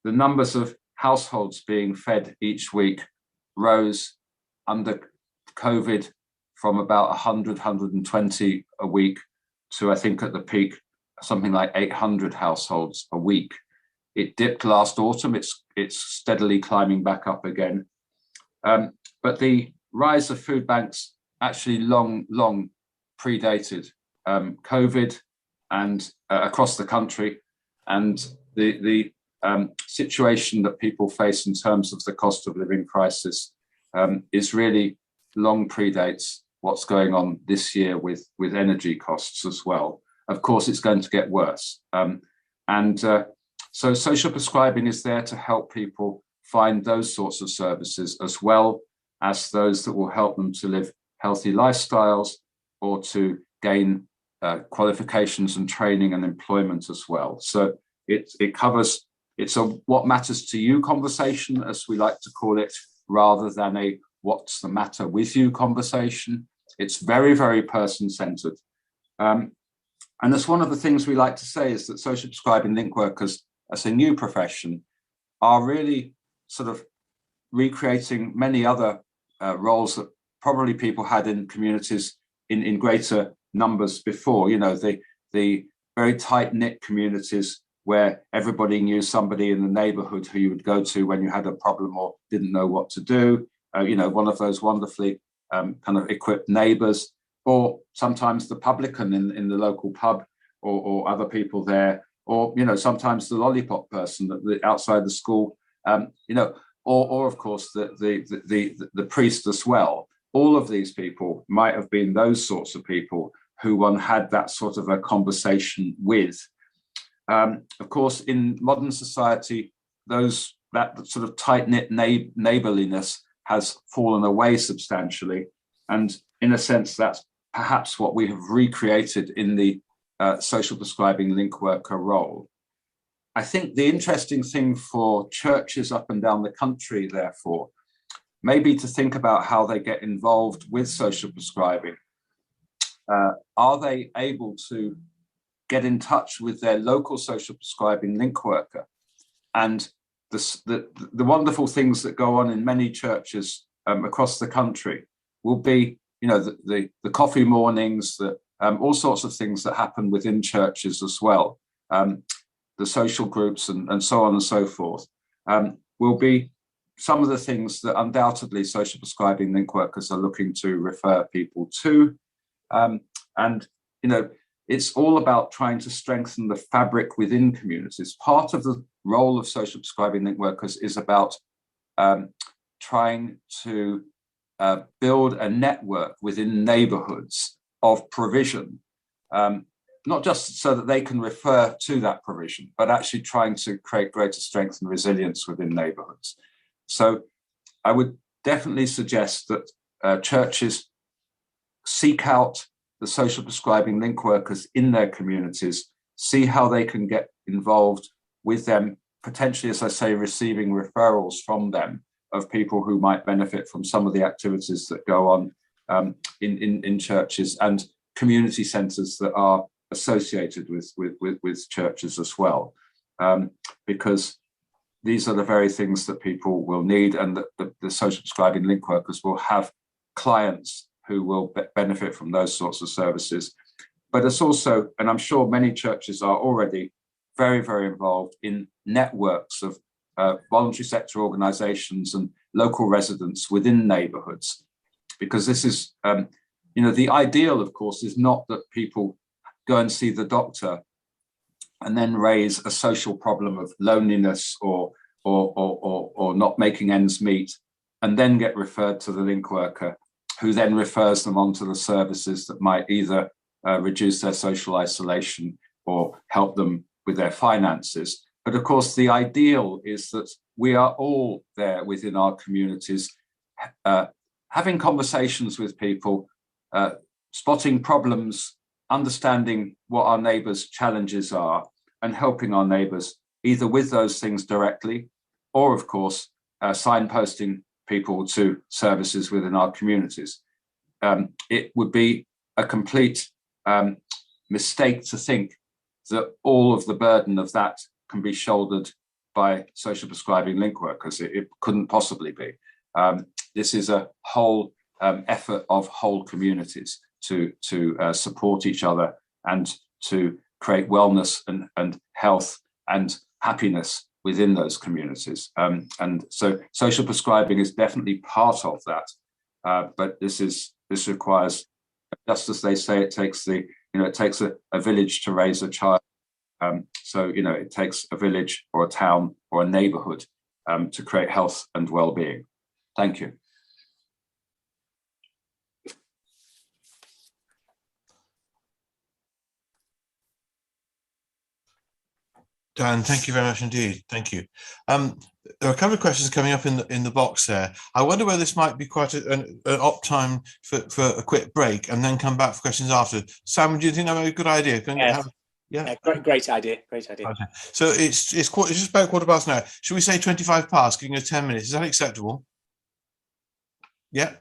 the numbers of households being fed each week rose under COVID from about 100, 120 a week to, I think at the peak, something like 800 households a week. It dipped last autumn. It's steadily climbing back up again. But the rise of food banks actually long predated COVID and across the country, and the situation that people face in terms of the cost of living crisis is really long predates what's going on this year with energy costs as well. Of course, it's going to get worse. So social prescribing is there to help people find those sorts of services, as well as those that will help them to live healthy lifestyles or to gain qualifications and training and employment as well. So it covers, it's a what matters to you conversation, as we like to call it, rather than a what's the matter with you conversation. It's very, very person-centered. And that's one of the things we like to say, is that social prescribing link workers, as a new profession, are really sort of recreating many other roles that probably people had in communities in greater numbers before. You know, the very tight-knit communities where everybody knew somebody in the neighborhood who you would go to when you had a problem or didn't know what to do. You know, one of those wonderfully kind of equipped neighbors, or sometimes the publican in the local pub, or other people there, or, you know, sometimes the lollipop person outside the school, you know, or of course the priest as well. All of these people might have been those sorts of people who one had that sort of a conversation with. Of course, in modern society, that sort of tight-knit neighborliness has fallen away substantially. And in a sense, that's perhaps what we have recreated in the social prescribing link worker role. I think the interesting thing for churches up and down the country, therefore, may be to think about how they get involved with social prescribing. Are they able to get in touch with their local social prescribing link worker? And the wonderful things that go on in many churches across the country will be, you know, the coffee mornings, all sorts of things that happen within churches as well, the social groups and so on and so forth, will be some of the things that undoubtedly social prescribing link workers are looking to refer people to. And, you know, it's all about trying to strengthen the fabric within communities. Part of the role of social prescribing link workers is about trying to build a network within neighborhoods of provision, not just so that they can refer to that provision, but actually trying to create greater strength and resilience within neighborhoods. So I would definitely suggest that churches seek out the social prescribing link workers in their communities, see how they can get involved with them, potentially, as I say, receiving referrals from them of people who might benefit from some of the activities that go on in churches and community centres that are associated with churches as well, because these are the very things that people will need, and that the social prescribing link workers will have clients who will benefit from those sorts of services. But it's also, and I'm sure many churches are already very, very involved in networks of voluntary sector organisations and local residents within neighbourhoods, because this is, you know, the ideal, of course, is not that people go and see the doctor and then raise a social problem of loneliness or not making ends meet, and then get referred to the link worker, who then refers them on to the services that might either reduce their social isolation or help them with their finances. But of course, the ideal is that we are all there within our communities, having conversations with people, spotting problems understanding what our neighbours' challenges are and helping our neighbours either with those things directly or, of course, signposting people to services within our communities. It would be a complete mistake to think that all of the burden of that can be shouldered by social prescribing link workers. It couldn't possibly be. This is a whole effort of whole communities to support each other and to create wellness and health and happiness within those communities. And so social prescribing is definitely part of that. But this requires, just as they say, it takes a village to raise a child. So it takes a village or a town or a neighborhood to create health and well-being. Thank you. Dan, thank you very much indeed. Thank you. There are a couple of questions coming up in the box there. I wonder whether this might be quite an opt time for a quick break and then come back for questions after. Sam, do you think that would be a good idea? Yeah, great idea. Great idea. Okay. So it's just about 15:15 now. Should we say 25 past, giving us 10 minutes? Is that acceptable? Yeah.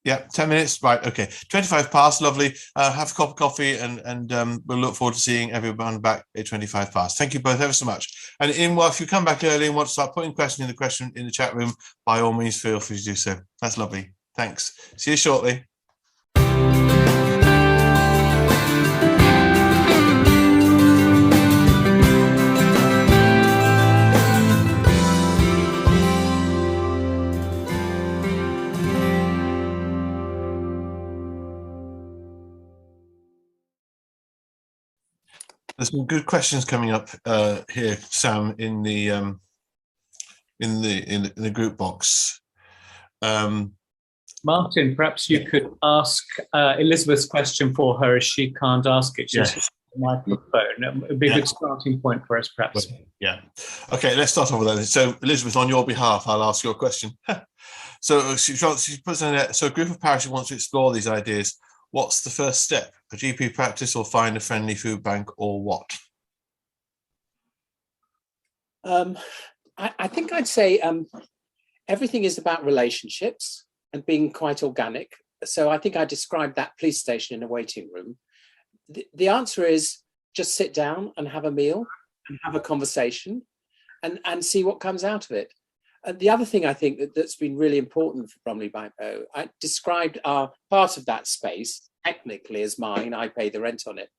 Yeah, 10 minutes. Right. Okay. 25 past. Lovely. Have a cup of coffee and we'll look forward to seeing everyone back at 25 past. Thank you both ever so much. And if you come back early and want to start putting questions in the chat room, by all means, feel free to do so. That's lovely. Thanks. See you shortly. There's some good questions coming up here, Sam, in the group box. Martin, perhaps you could ask Elizabeth's question for her, as she can't ask it. She's on the microphone. It would be a good starting point for us, perhaps. Yeah. Okay, let's start off with that. So, Elizabeth, on your behalf, I'll ask your question. So she puts in there, so a group of parishes wants to explore these ideas. What's the first step? A GP practice or find a friendly food bank or what? I think I'd say everything is about relationships and being quite organic. So I think I described that police station in a waiting room. The answer is just sit down and have a meal and have a conversation and see what comes out of it. The other thing I think that's been really important for Bromley by Bow, I described our part of that space technically as mine. I pay the rent on it.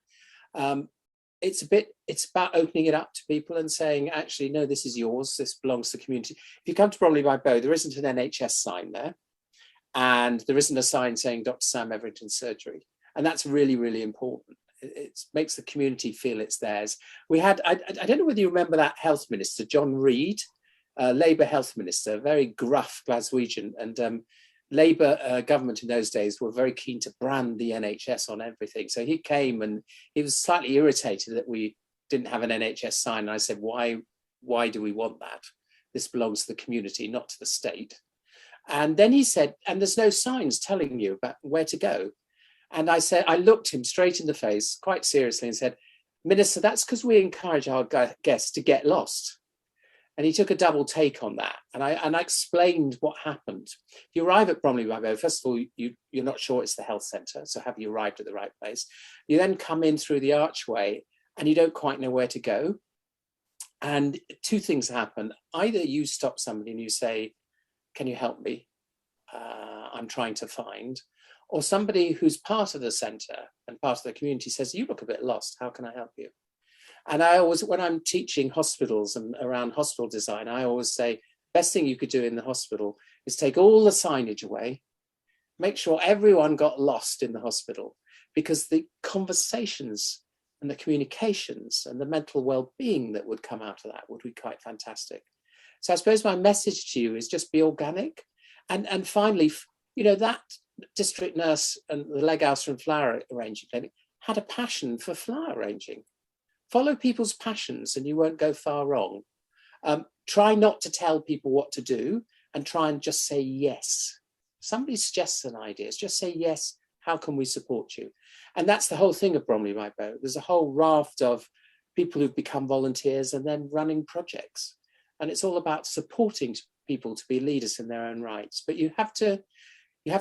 It's about opening it up to people and saying, actually, no, this is yours. This belongs to the community. If you come to Bromley by Bow, there isn't an NHS sign there, and there isn't a sign saying Dr. Sam Everington Surgery, and that's really, really important. It makes the community feel it's theirs. We had, I don't know whether you remember that health minister, John Reid. Labour health minister, very gruff Glaswegian, and Labour government in those days were very keen to brand the NHS on everything. So he came and he was slightly irritated that we didn't have an NHS sign. And I said, why do we want that? This belongs to the community, not to the state. And then he said, and there's no signs telling you about where to go. And I said, I looked him straight in the face, quite seriously, and said, Minister, that's because we encourage our guests to get lost. And he took a double take on that. And I explained what happened. If you arrive at Bromley by Bow, first of all, you're not sure it's the health centre. So have you arrived at the right place? You then come in through the archway and you don't quite know where to go. And two things happen. Either you stop somebody and you say, can you help me? I'm trying to find. Or somebody who's part of the centre and part of the community says, you look a bit lost. How can I help you? And I always, when I'm teaching hospitals and around hospital design, I always say, best thing you could do in the hospital is take all the signage away, make sure everyone got lost in the hospital, because the conversations and the communications and the mental well-being that would come out of that would be quite fantastic. So I suppose my message to you is just be organic. And finally, you know, that district nurse and the Leghouse and flower arranging clinic had a passion for flower arranging. Follow people's passions and you won't go far wrong. Try not to tell people what to do and try and just say yes. Somebody suggests an idea, just say yes How can we support you? And that's the whole thing of Bromley by Bow. There's a whole raft of people who've become volunteers and then running projects. And it's all about supporting people to be leaders in their own rights. But you have to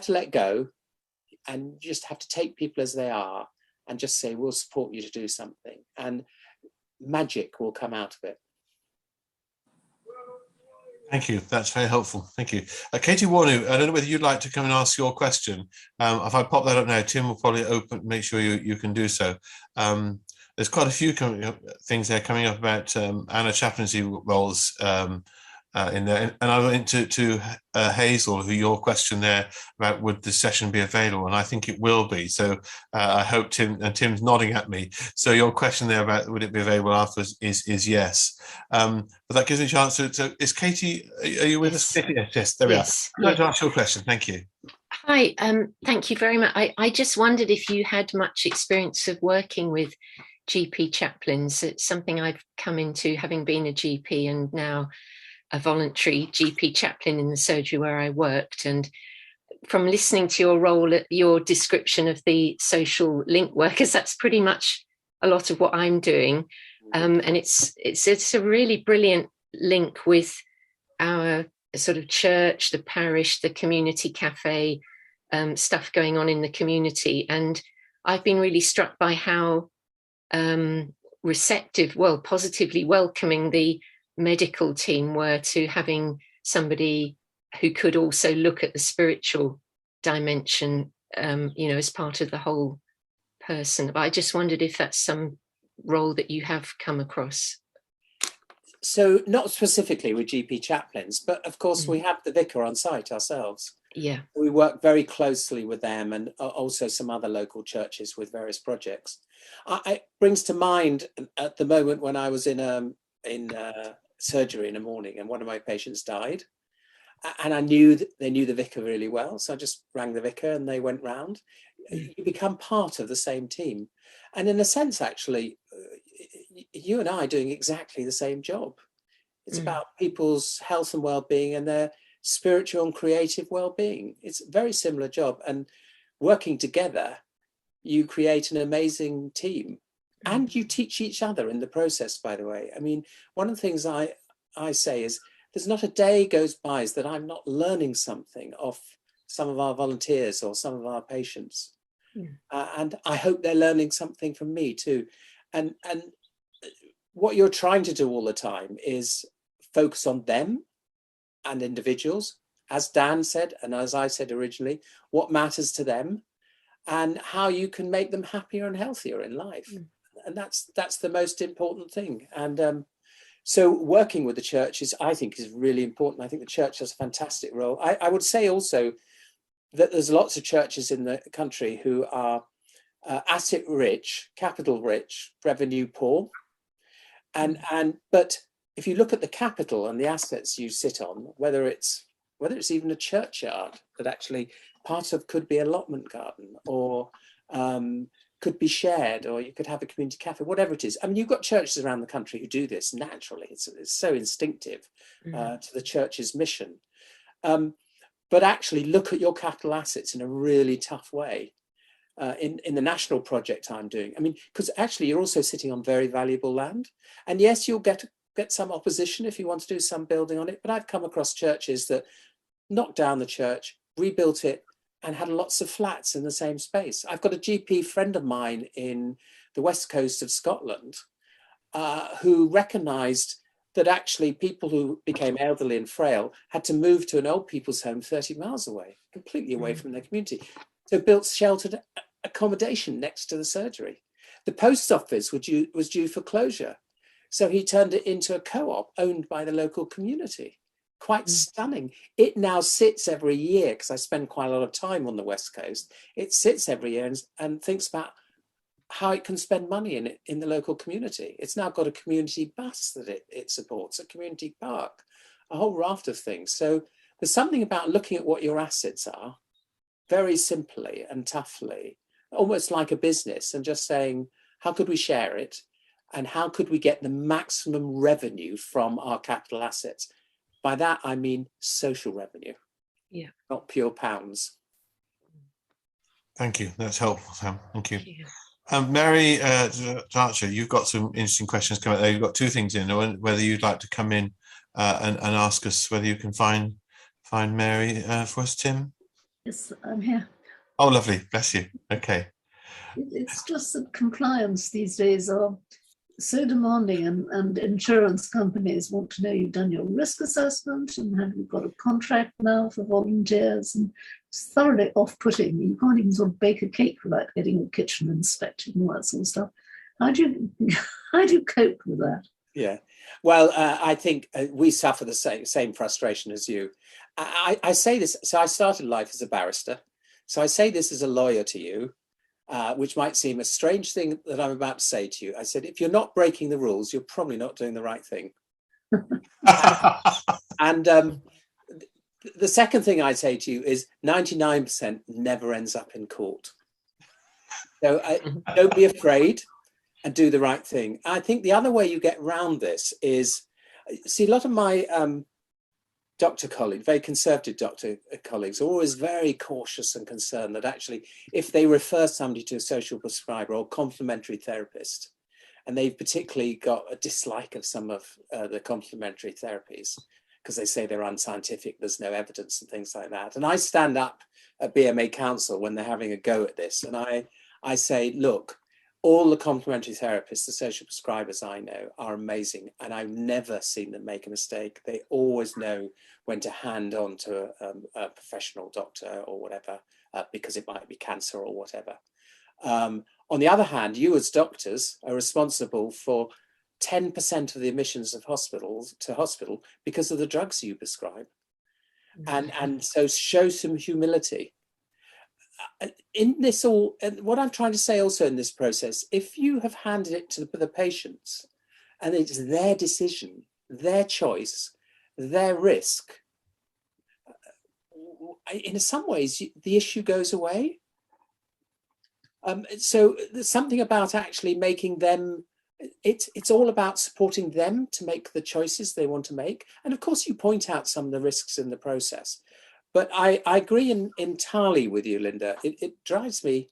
let go, and you just have to take people as they are and just say, we'll support you to do something. And magic will come out of it. Thank you. That's very helpful. Thank you. Katie Warnu, I don't know whether you'd like to come and ask your question. If I pop that up now, Tim will probably make sure you can do so. There's quite a few things there coming up about Anna chaplaincy roles in there. And I went to Hazel, who your question there about would the session be available, and I think it will be. So I hope Tim's nodding at me. So your question there about would it be available afterwards is yes. But that gives me a chance to. So is Katie? Are you with us? Yes. There we are. I'd like to ask your question. Thank you. Hi. Thank you very much. I just wondered if you had much experience of working with GP chaplains. It's something I've come into, having been a GP and now a voluntary GP chaplain in the surgery where I worked. And from listening to your role, your description of the social link workers, that's pretty much a lot of what I'm doing. And it's a really brilliant link with our sort of church, the parish, the community cafe, stuff going on in the community. And I've been really struck by how receptive, positively welcoming the medical team were to having somebody who could also look at the spiritual dimension, as part of the whole person. But I just wondered if that's some role that you have come across. So not specifically with GP chaplains, but of course we have the vicar on site ourselves. Yeah. We work very closely with them and also some other local churches with various projects. It brings to mind at the moment when I was in surgery in the morning and one of my patients died, and I knew that they knew the vicar really well, so I just rang the vicar and they went round. You become part of the same team, and in a sense actually you and I are doing exactly the same job. It's about people's health and well-being and their spiritual and creative well-being. It's a very similar job, and working together you create an amazing team. And you teach each other in the process, by the way. I mean, one of the things I say is there's not a day goes by that I'm not learning something off some of our volunteers or some of our patients. And I hope they're learning something from me too. And what you're trying to do all the time is focus on them and individuals, as Dan said, and as I said originally, what matters to them and how you can make them happier and healthier in life. And that's the most important thing. And so working with the church I think is really important. I think the church has a fantastic role. I would say also that there's lots of churches in the country who are asset rich, capital rich, revenue poor. But if you look at the capital and the assets you sit on, whether it's even a churchyard that actually part of could be allotment garden or could be shared, or you could have a community cafe, whatever it is. I mean, you've got churches around the country who do this naturally. It's so instinctive to the church's mission. But actually look at your capital assets in a really tough way. In the national project I'm doing, I mean, because actually you're also sitting on very valuable land. And yes, you'll get some opposition if you want to do some building on it. But I've come across churches that knocked down the church, rebuilt it, and had lots of flats in the same space. I've got a GP friend of mine in the west coast of Scotland who recognised that actually people who became elderly and frail had to move to an old people's home 30 miles away, completely away from their community. So built sheltered accommodation next to the surgery. The post office was due for closure. So he turned it into a co-op owned by the local community. Quite stunning. It now sits every year, because I spend quite a lot of time on the West Coast. It sits every year and thinks about how it can spend money in the local community. It's now got a community bus that it supports, a community park, a whole raft of things. So there's something about looking at what your assets are very simply and toughly, almost like a business, and just saying, how could we share it? And how could we get the maximum revenue from our capital assets? By that, I mean social revenue, not pure pounds. Thank you. That's helpful, Sam. Thank you. Yeah. Mary Archer, you've got some interesting questions coming there. You've got two things in, whether you'd like to come in and ask us whether you can find Mary for us, Tim. Yes, I'm here. Oh, lovely. Bless you. Okay. It's just that compliance these days are so demanding, and insurance companies want to know you've done your risk assessment and have you got a contract now for volunteers, and it's thoroughly off-putting. You can't even sort of bake a cake without getting your kitchen inspected and all that sort of stuff. How do you cope with that? Yeah, well, I think we suffer the same frustration as you. I say this, so I started life as a barrister. So I say this as a lawyer to you, which might seem a strange thing that I'm about to say to you. I said, if you're not breaking the rules, you're probably not doing the right thing. and the second thing I say to you is 99% never ends up in court. So don't be afraid and do the right thing. I think the other way you get around this is, see, a lot of my doctor colleagues, very conservative doctor colleagues, are always very cautious and concerned that actually if they refer somebody to a social prescriber or complementary therapist, and they've particularly got a dislike of some of the complementary therapies because they say they're unscientific, there's no evidence and things like that. And I stand up at BMA Council when they're having a go at this, and I say, look, all the complementary therapists, the social prescribers I know, are amazing, and I've never seen them make a mistake. They always know when to hand on to a professional doctor or whatever, because it might be cancer or whatever. On the other hand, you as doctors are responsible for 10% of the admissions of hospitals to hospital because of the drugs you prescribe. And so show some humility. In this all, and what I'm trying to say also in this process, if you have handed it to the patients and it's their decision, their choice, their risk, in some ways the issue goes away. So there's something about actually making them, it's all about supporting them to make the choices they want to make. And of course you point out some of the risks in the process. But I agree entirely with you, Linda. It drives me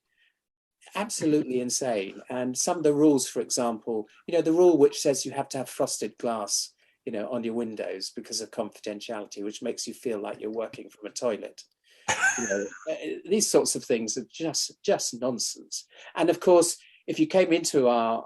absolutely insane. And some of the rules, for example, the rule which says you have to have frosted glass, on your windows because of confidentiality, which makes you feel like you're working from a toilet. These sorts of things are just nonsense. And of course, if you came into our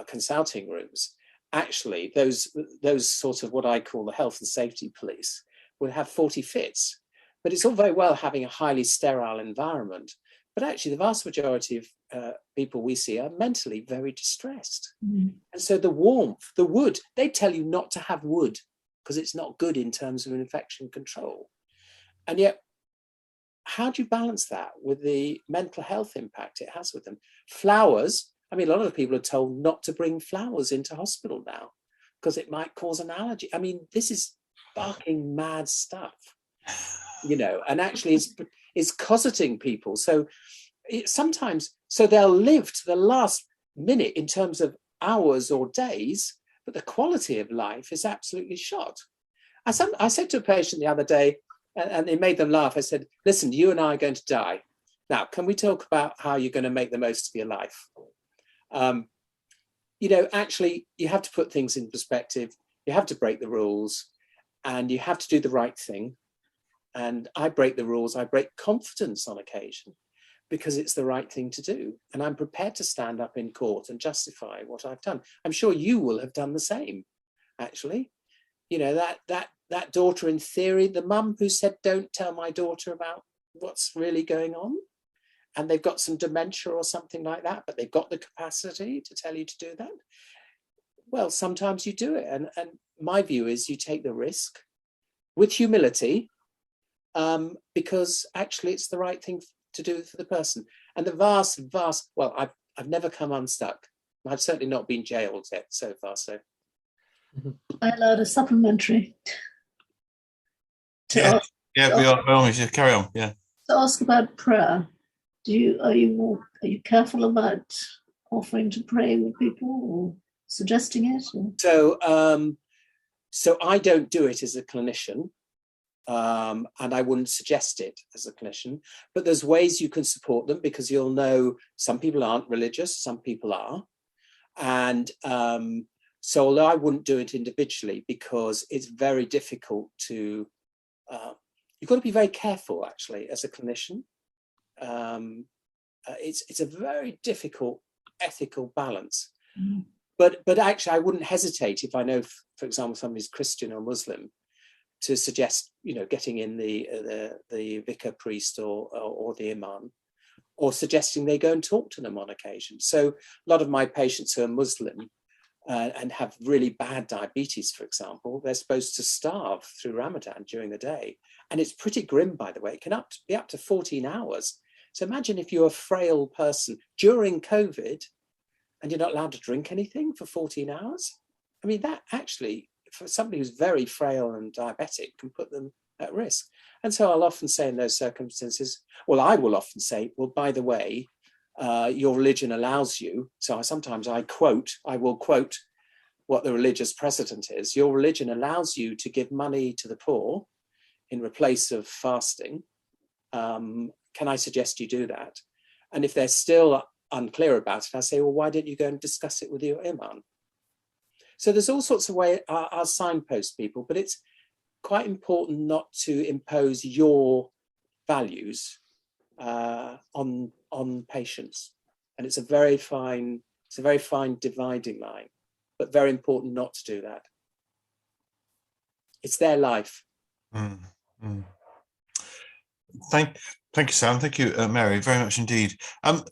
consulting rooms, actually those sort of what I call the health and safety police will have 40 fits, but it's all very well having a highly sterile environment, but actually the vast majority of people we see are mentally very distressed. And so the warmth, the wood, they tell you not to have wood because it's not good in terms of infection control. And yet, how do you balance that with the mental health impact it has with them? Flowers, I mean, a lot of people are told not to bring flowers into hospital now because it might cause an allergy. I mean, this is barking mad stuff, and actually it's cosseting people. So sometimes, they'll live to the last minute in terms of hours or days, but the quality of life is absolutely shot. I said to a patient the other day, and it made them laugh. I said, listen, you and I are going to die. Now, can we talk about how you're going to make the most of your life? Actually, you have to put things in perspective. You have to break the rules. And you have to do the right thing. And I break the rules. I break confidence on occasion because it's the right thing to do. And I'm prepared to stand up in court and justify what I've done. I'm sure you will have done the same, actually. That daughter, in theory, the mum who said, don't tell my daughter about what's really going on. And they've got some dementia or something like that, but they've got the capacity to tell you to do that. Well, sometimes you do it. And my view is you take the risk with humility because actually it's the right thing to do for the person. And the vast, well, I've never come unstuck. I've certainly not been jailed yet so far. So I allowed a supplementary to ask, by all means, carry on. Yeah. To ask about prayer. Are you careful about offering to pray with people or suggesting it? Or? So I don't do it as a clinician. and I wouldn't suggest it as a clinician, but there's ways you can support them, because you'll know some people aren't religious, some people are. And so although I wouldn't do it individually, because it's very difficult to, you've got to be very careful actually as a clinician. It's a very difficult ethical balance. Mm. But actually I wouldn't hesitate if I know, for example, somebody's Christian or Muslim, to suggest, you know, getting in the vicar, priest, or the imam, or suggesting they go and talk to them on occasion. So a lot of my patients who are Muslim and have really bad diabetes, for example, they're supposed to starve through Ramadan during the day. And it's pretty grim, by the way. It can be up to 14 hours. So imagine if you're a frail person during COVID and you're not allowed to drink anything for 14 hours. I mean, that actually, for somebody who's very frail and diabetic, can put them at risk. And so I'll often say in those circumstances, well, I will often say, well, by the way, your religion allows you. So sometimes I will quote what the religious precedent is. Your religion allows you to give money to the poor in replace of fasting. Can I suggest you do that? And if they're still unclear about it, I say, well, why don't you go and discuss it with your imam? So there's all sorts of ways I'll signpost people, but it's quite important not to impose your values on patients. And it's a very fine dividing line, but very important not to do that. It's their life. Mm, mm. Thank you, Sam. Thank you, Mary, very much indeed.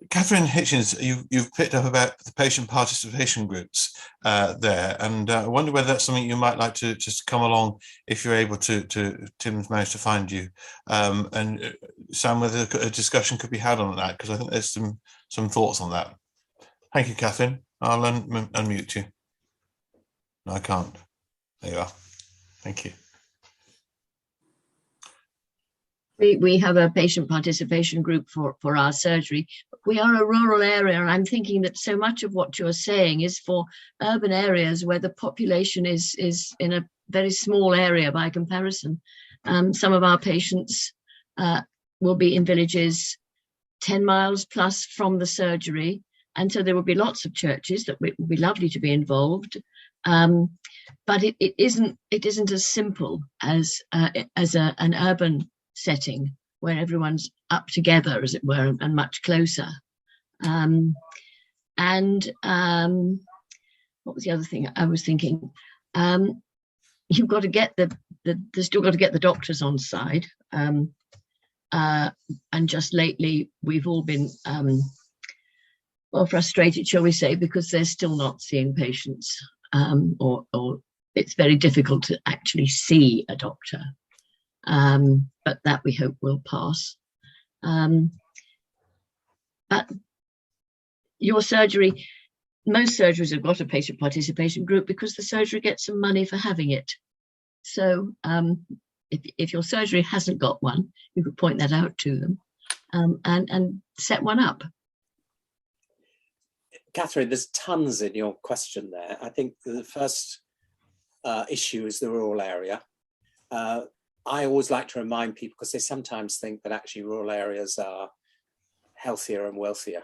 Catherine Hitchens, you've picked up about the patient participation groups there, and I wonder whether that's something you might like to just come along if you're able to. Tim's managed to find you, and Sam, whether a discussion could be had on that, because I think there's some thoughts on that. Thank you, Catherine. I'll unmute you. No, I can't. There you are. Thank you. We have a patient participation group for our surgery. We are a rural area, and I'm thinking that so much of what you're saying is for urban areas where the population is in a very small area by comparison. Some of our patients will be in villages 10 miles plus from the surgery, and so there will be lots of churches that would be lovely to be involved. But it isn't as simple as an urban setting where everyone's up together, as it were, and much closer. What was the other thing I was thinking? You've got to get there's still got to get the doctors on side. And just lately, we've all been frustrated, shall we say, because they're still not seeing patients, or it's very difficult to actually see a doctor. But that we hope will pass. But your surgery, most surgeries have got a patient participation group because the surgery gets some money for having it. So if your surgery hasn't got one, you could point that out to them and set one up. Catherine, there's tons in your question there. I think the first issue is the rural area. I always like to remind people, because they sometimes think that actually rural areas are healthier and wealthier.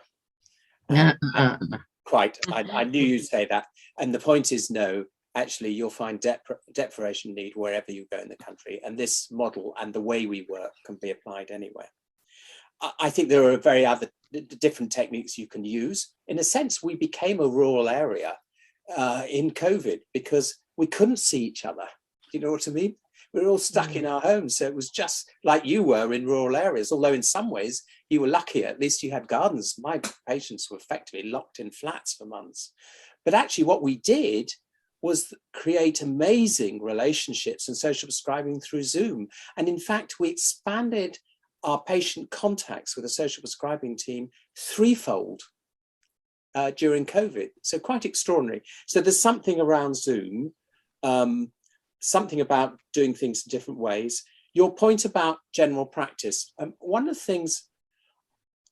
Quite, I knew you'd say that. And the point is, no, actually you'll find deprivation need wherever you go in the country. And this model and the way we work can be applied anywhere. I think there are very other different techniques you can use. In a sense, we became a rural area in COVID because we couldn't see each other. Do you know what I mean? We were all stuck in our homes. So it was just like you were in rural areas, although in some ways you were lucky. At least you had gardens. My patients were effectively locked in flats for months. But actually what we did was create amazing relationships and social prescribing through Zoom. And in fact, we expanded our patient contacts with the social prescribing team threefold during COVID. So quite extraordinary. So there's something around Zoom, something about doing things in different ways. Your point about general practice, one of the things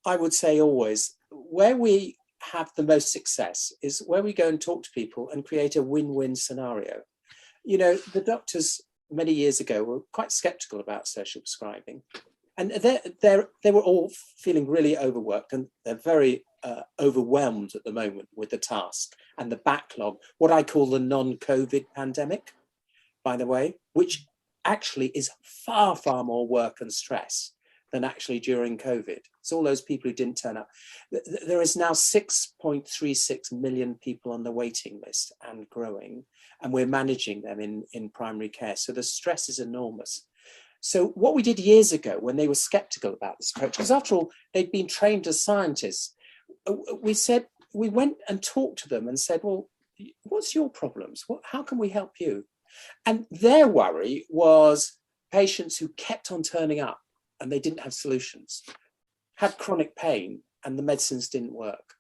I would say always, where we have the most success is where we go and talk to people and create a win-win scenario. You know, the doctors many years ago were quite skeptical about social prescribing. And they were all feeling really overworked, and they're very overwhelmed at the moment with the task and the backlog, what I call the non-COVID pandemic, by the way, which actually is far, far more work and stress than actually during COVID. It's all those people who didn't turn up. There is now 6.36 million people on the waiting list and growing, and we're managing them in primary care. So the stress is enormous. So what we did years ago when they were skeptical about this approach, because after all, they'd been trained as scientists, we went and talked to them and said, well, what's your problems? How can we help you? And their worry was patients who kept on turning up and they didn't have solutions, had chronic pain and the medicines didn't work.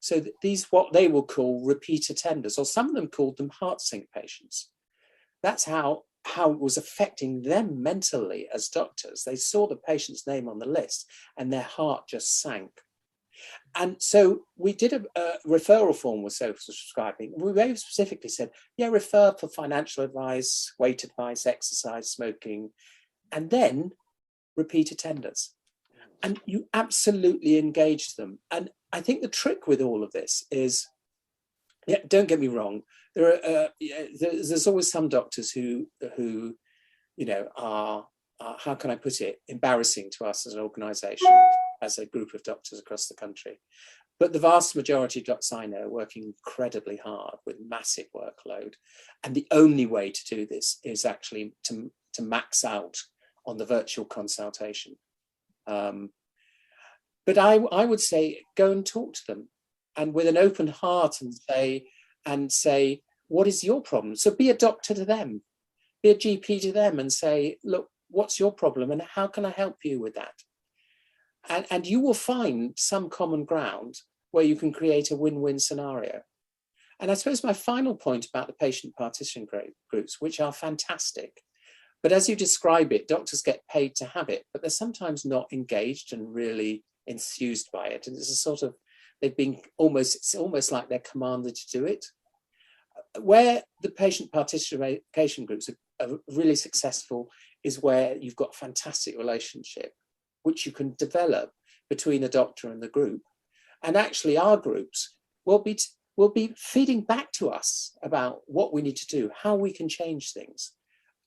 So these, what they will call repeat attenders, or some of them called them heart sink patients. That's how it was affecting them mentally as doctors. They saw the patient's name on the list and their heart just sank. And so we did a referral form with social prescribing. We very specifically said, yeah, refer for financial advice, weight advice, exercise, smoking, and then repeat attenders. And you absolutely engage them. And I think the trick with all of this is, yeah, don't get me wrong, there's always some doctors who you know, are how can I put it, embarrassing to us as an organisation, as a group of doctors across the country. But the vast majority of doctors I know are working incredibly hard with massive workload. And the only way to do this is actually to max out on the virtual consultation. But I would say, go and talk to them, and with an open heart, and say, what is your problem? So be a doctor to them, be a GP to them, and say, look, what's your problem and how can I help you with that? And you will find some common ground where you can create a win-win scenario. And I suppose my final point about the patient partition groups, which are fantastic, but as you describe it, doctors get paid to have it, but they're sometimes not engaged and really enthused by it. And it's a sort of, it's almost like they're commanded to do it. Where the patient participation groups are really successful is where you've got a fantastic relationship, which you can develop between the doctor and the group. And actually our groups will be feeding back to us about what we need to do, how we can change things,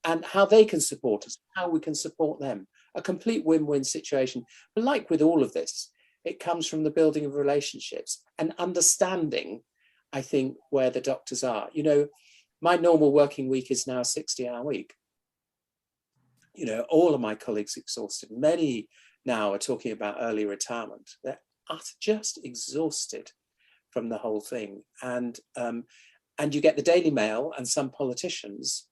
and how they can support us, how we can support them. A complete win-win situation. But like with all of this, it comes from the building of relationships and understanding, I think, where the doctors are. You know, my normal working week is now a 60-hour week. You know, all of my colleagues are exhausted. Many now are talking about early retirement. They're just exhausted from the whole thing. And you get the Daily Mail and some politicians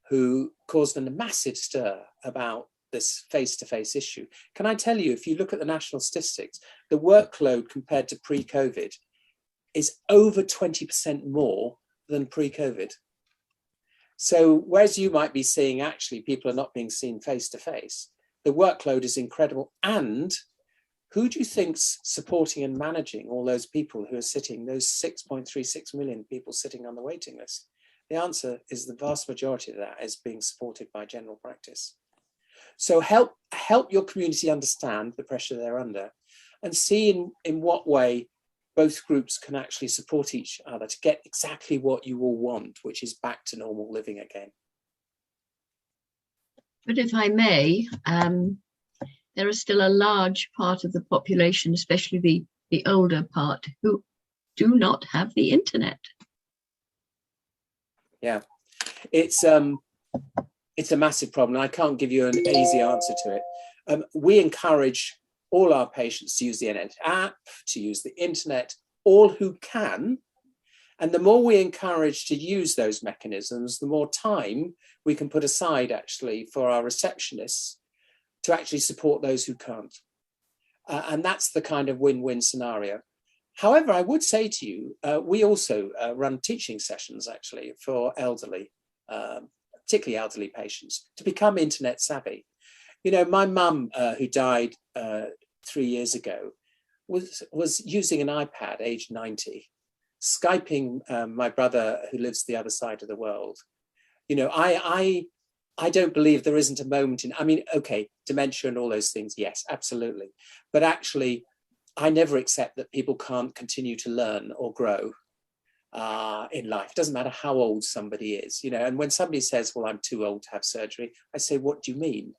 who caused a massive stir about this face-to-face issue. Can I tell you, if you look at the national statistics, the workload compared to pre-COVID is over 20% more than pre-COVID. So whereas you might be seeing actually people are not being seen face-to-face, the workload is incredible. And who do you think's supporting and managing all those people who are sitting, those 6.36 million people sitting on the waiting list? The answer is the vast majority of that is being supported by general practice. So help your community understand the pressure they're under, and see in what way both groups can actually support each other to get exactly what you all want, which is back to normal living again. But if I may, there is still a large part of the population, especially the older part, who do not have the internet. Yeah, it's a massive problem. I can't give you an easy answer to it. We encourage all our patients to use the NHS app, to use the internet, all who can. And the more we encourage to use those mechanisms, the more time we can put aside actually for our receptionists to actually support those who can't. And that's the kind of win-win scenario. However, I would say to you, we also run teaching sessions actually for elderly, particularly elderly patients, to become internet savvy. You know, my mum, who died 3 years ago, was using an iPad, aged 90, Skyping my brother who lives the other side of the world. You know, I I don't believe there isn't a moment in, I mean, okay, dementia and all those things, yes, absolutely. But actually, I never accept that people can't continue to learn or grow in life. It doesn't matter how old somebody is, you know. And when somebody says, well, I'm too old to have surgery, I say, what do you mean?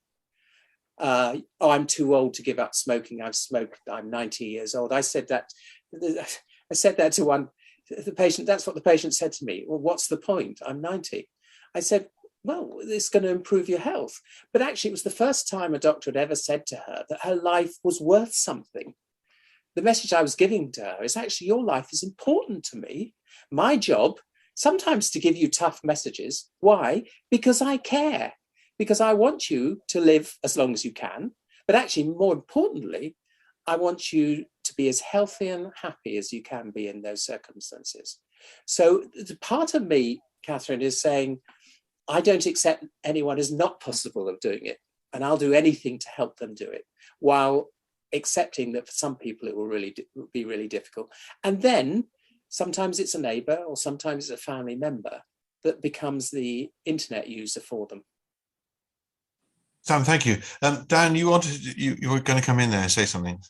Oh, I'm too old to give up smoking. I've smoked, I'm 90 years old. I said that to one, the patient, that's what the patient said to me. Well, what's the point? I'm 90. I said, well, it's going to improve your health. But actually, it was the first time a doctor had ever said to her that her life was worth something. The message I was giving to her is actually, your life is important to me. My job, sometimes to give you tough messages. Why? Because I care. Because I want you to live as long as you can. But actually, more importantly, I want you to be as healthy and happy as you can be in those circumstances. So the part of me, Catherine, is saying, I don't accept anyone is not possible of doing it. And I'll do anything to help them do it, while accepting that for some people it will be really difficult. And then sometimes it's a neighbour or sometimes it's a family member that becomes the internet user for them. Sam, thank you. Dan, you were going to come in there and say something.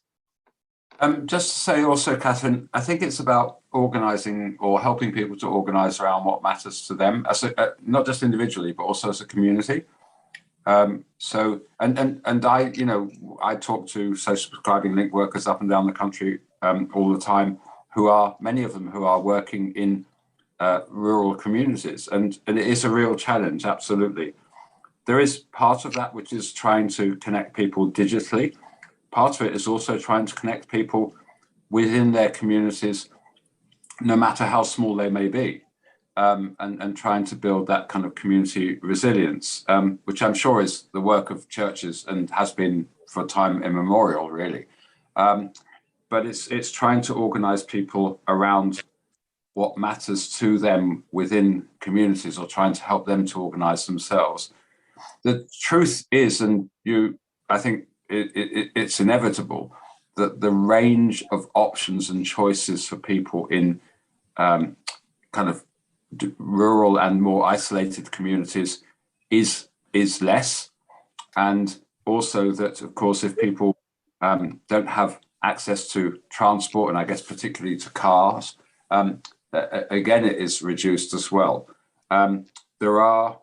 Just to say also, Catherine, I think it's about organising or helping people to organise around what matters to them, as not just individually, but also as a community. So I, you know, I talk to social prescribing link workers up and down the country all the time, many of them who are working in rural communities, and it is a real challenge, absolutely. There is part of that which is trying to connect people digitally. Part of it is also trying to connect people within their communities, no matter how small they may be, and trying to build that kind of community resilience, which I'm sure is the work of churches and has been for time immemorial, really. But it's trying to organize people around what matters to them within communities, or trying to help them to organize themselves. The truth is, and I think it's inevitable, that the range of options and choices for people in kind of rural and more isolated communities is less. And also that, of course, if people don't have access to transport, and I guess particularly to cars, again, it is reduced as well. There are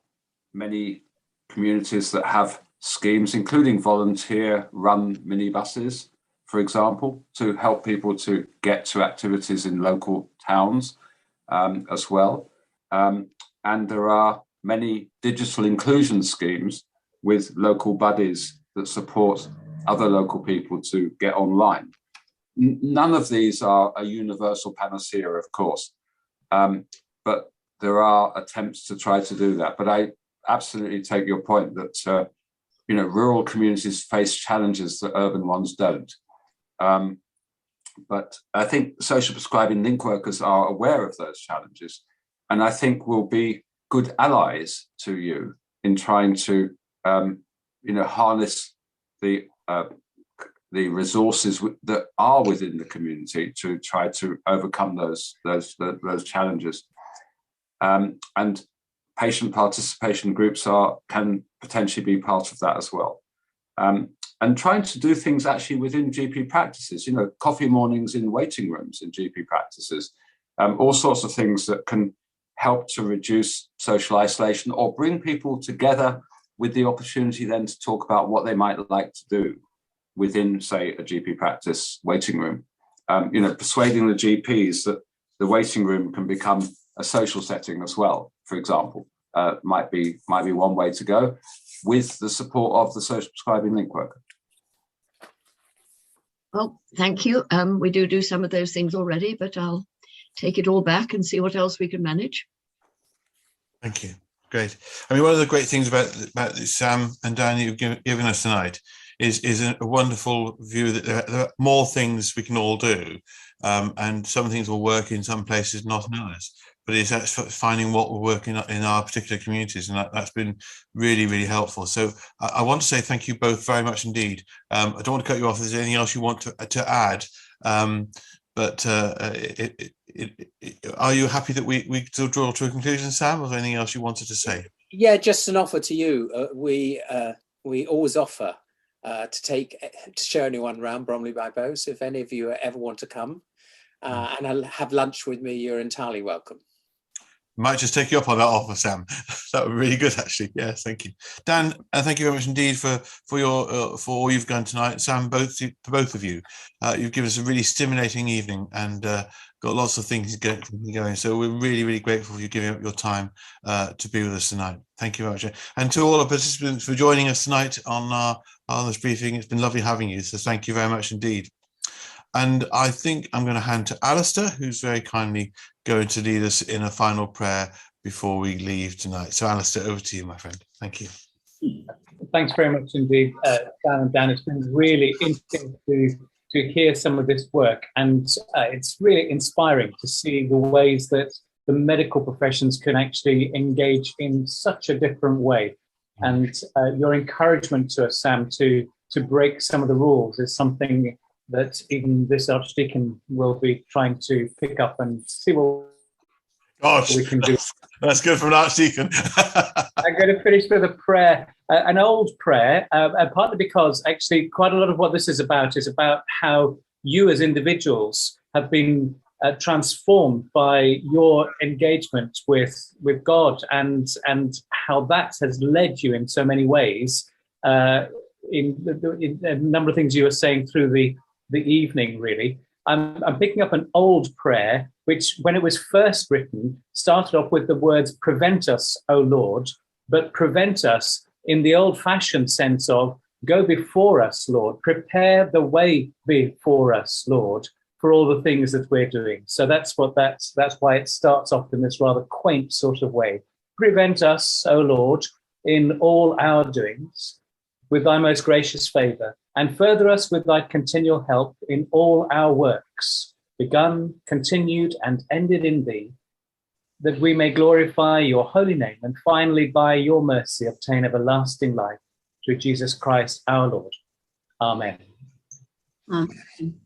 many communities that have schemes, including volunteer-run minibuses, for example, to help people to get to activities in local towns as well. And there are many digital inclusion schemes with local buddies that support other local people to get online. None of these are a universal panacea, of course, but there are attempts to try to do that. But I absolutely take your point that you know, rural communities face challenges that urban ones don't. But I think social prescribing link workers are aware of those challenges, and I think will be good allies to you in trying to, you know, harness the resources that are within the community to try to overcome those challenges. And patient participation groups can potentially be part of that as well. And trying to do things actually within GP practices, you know, coffee mornings in waiting rooms in GP practices, all sorts of things that can help to reduce social isolation or bring people together with the opportunity then to talk about what they might like to do within, say, a GP practice waiting room. You know, persuading the GPs that the waiting room can become a social setting as well, for example, might be one way to go, with the support of the social prescribing link worker. Well, thank you. We do some of those things already, but I'll take it all back and see what else we can manage. Thank you. Great. I mean, one of the great things about Sam and Dan you've given us tonight is a wonderful view that there are more things we can all do, and some things will work in some places, not in others. But it's actually finding what will work in our particular communities, and that's been really, really helpful. So I want to say thank you both very much indeed. I don't want to cut you off if there's anything else you want to add, but are you happy that we still draw to a conclusion, Sam, or is there anything else you wanted to say? Yeah, just an offer to you. We always offer to show anyone around Bromley by Bow. So if any of you ever want to come and I'll have lunch with me, you're entirely welcome. Might just take you up on that offer, Sam. That would be really good, actually. Yes, thank you, Dan. Thank you very much indeed for all you've done tonight, Sam. Both of you, you've given us a really stimulating evening and got lots of things going. So we're really, really grateful for you giving up your time to be with us tonight. Thank you very much, and to all our participants for joining us tonight on this briefing. It's been lovely having you. So thank you very much indeed. And I think I'm going to hand to Alistair, who's very kindly going to lead us in a final prayer before we leave tonight. So Alistair, over to you, my friend. Thank you. Thanks very much indeed, Sam and Dan. It's been really interesting to hear some of this work, and it's really inspiring to see the ways that the medical professions can actually engage in such a different way. And your encouragement to us, Sam, to break some of the rules is something that even this Archdeacon will be trying to pick up and see what we can do. That's good from an Archdeacon. I'm going to finish with a prayer, an old prayer, partly because actually quite a lot of what this is about how you as individuals have been transformed by your engagement with God and how that has led you in so many ways in a number of things you were saying through the evening, really. I'm picking up an old prayer, which when it was first written, started off with the words, "Prevent us, O Lord," but prevent us in the old-fashioned sense of, go before us, Lord, prepare the way before us, Lord, for all the things that we're doing. So that's why it starts off in this rather quaint sort of way. Prevent us, O Lord, in all our doings, with thy most gracious favour, and further us with thy continual help in all our works, begun, continued, and ended in thee, that we may glorify your holy name, and finally, by your mercy, obtain everlasting life, through Jesus Christ our Lord. Amen. Amen.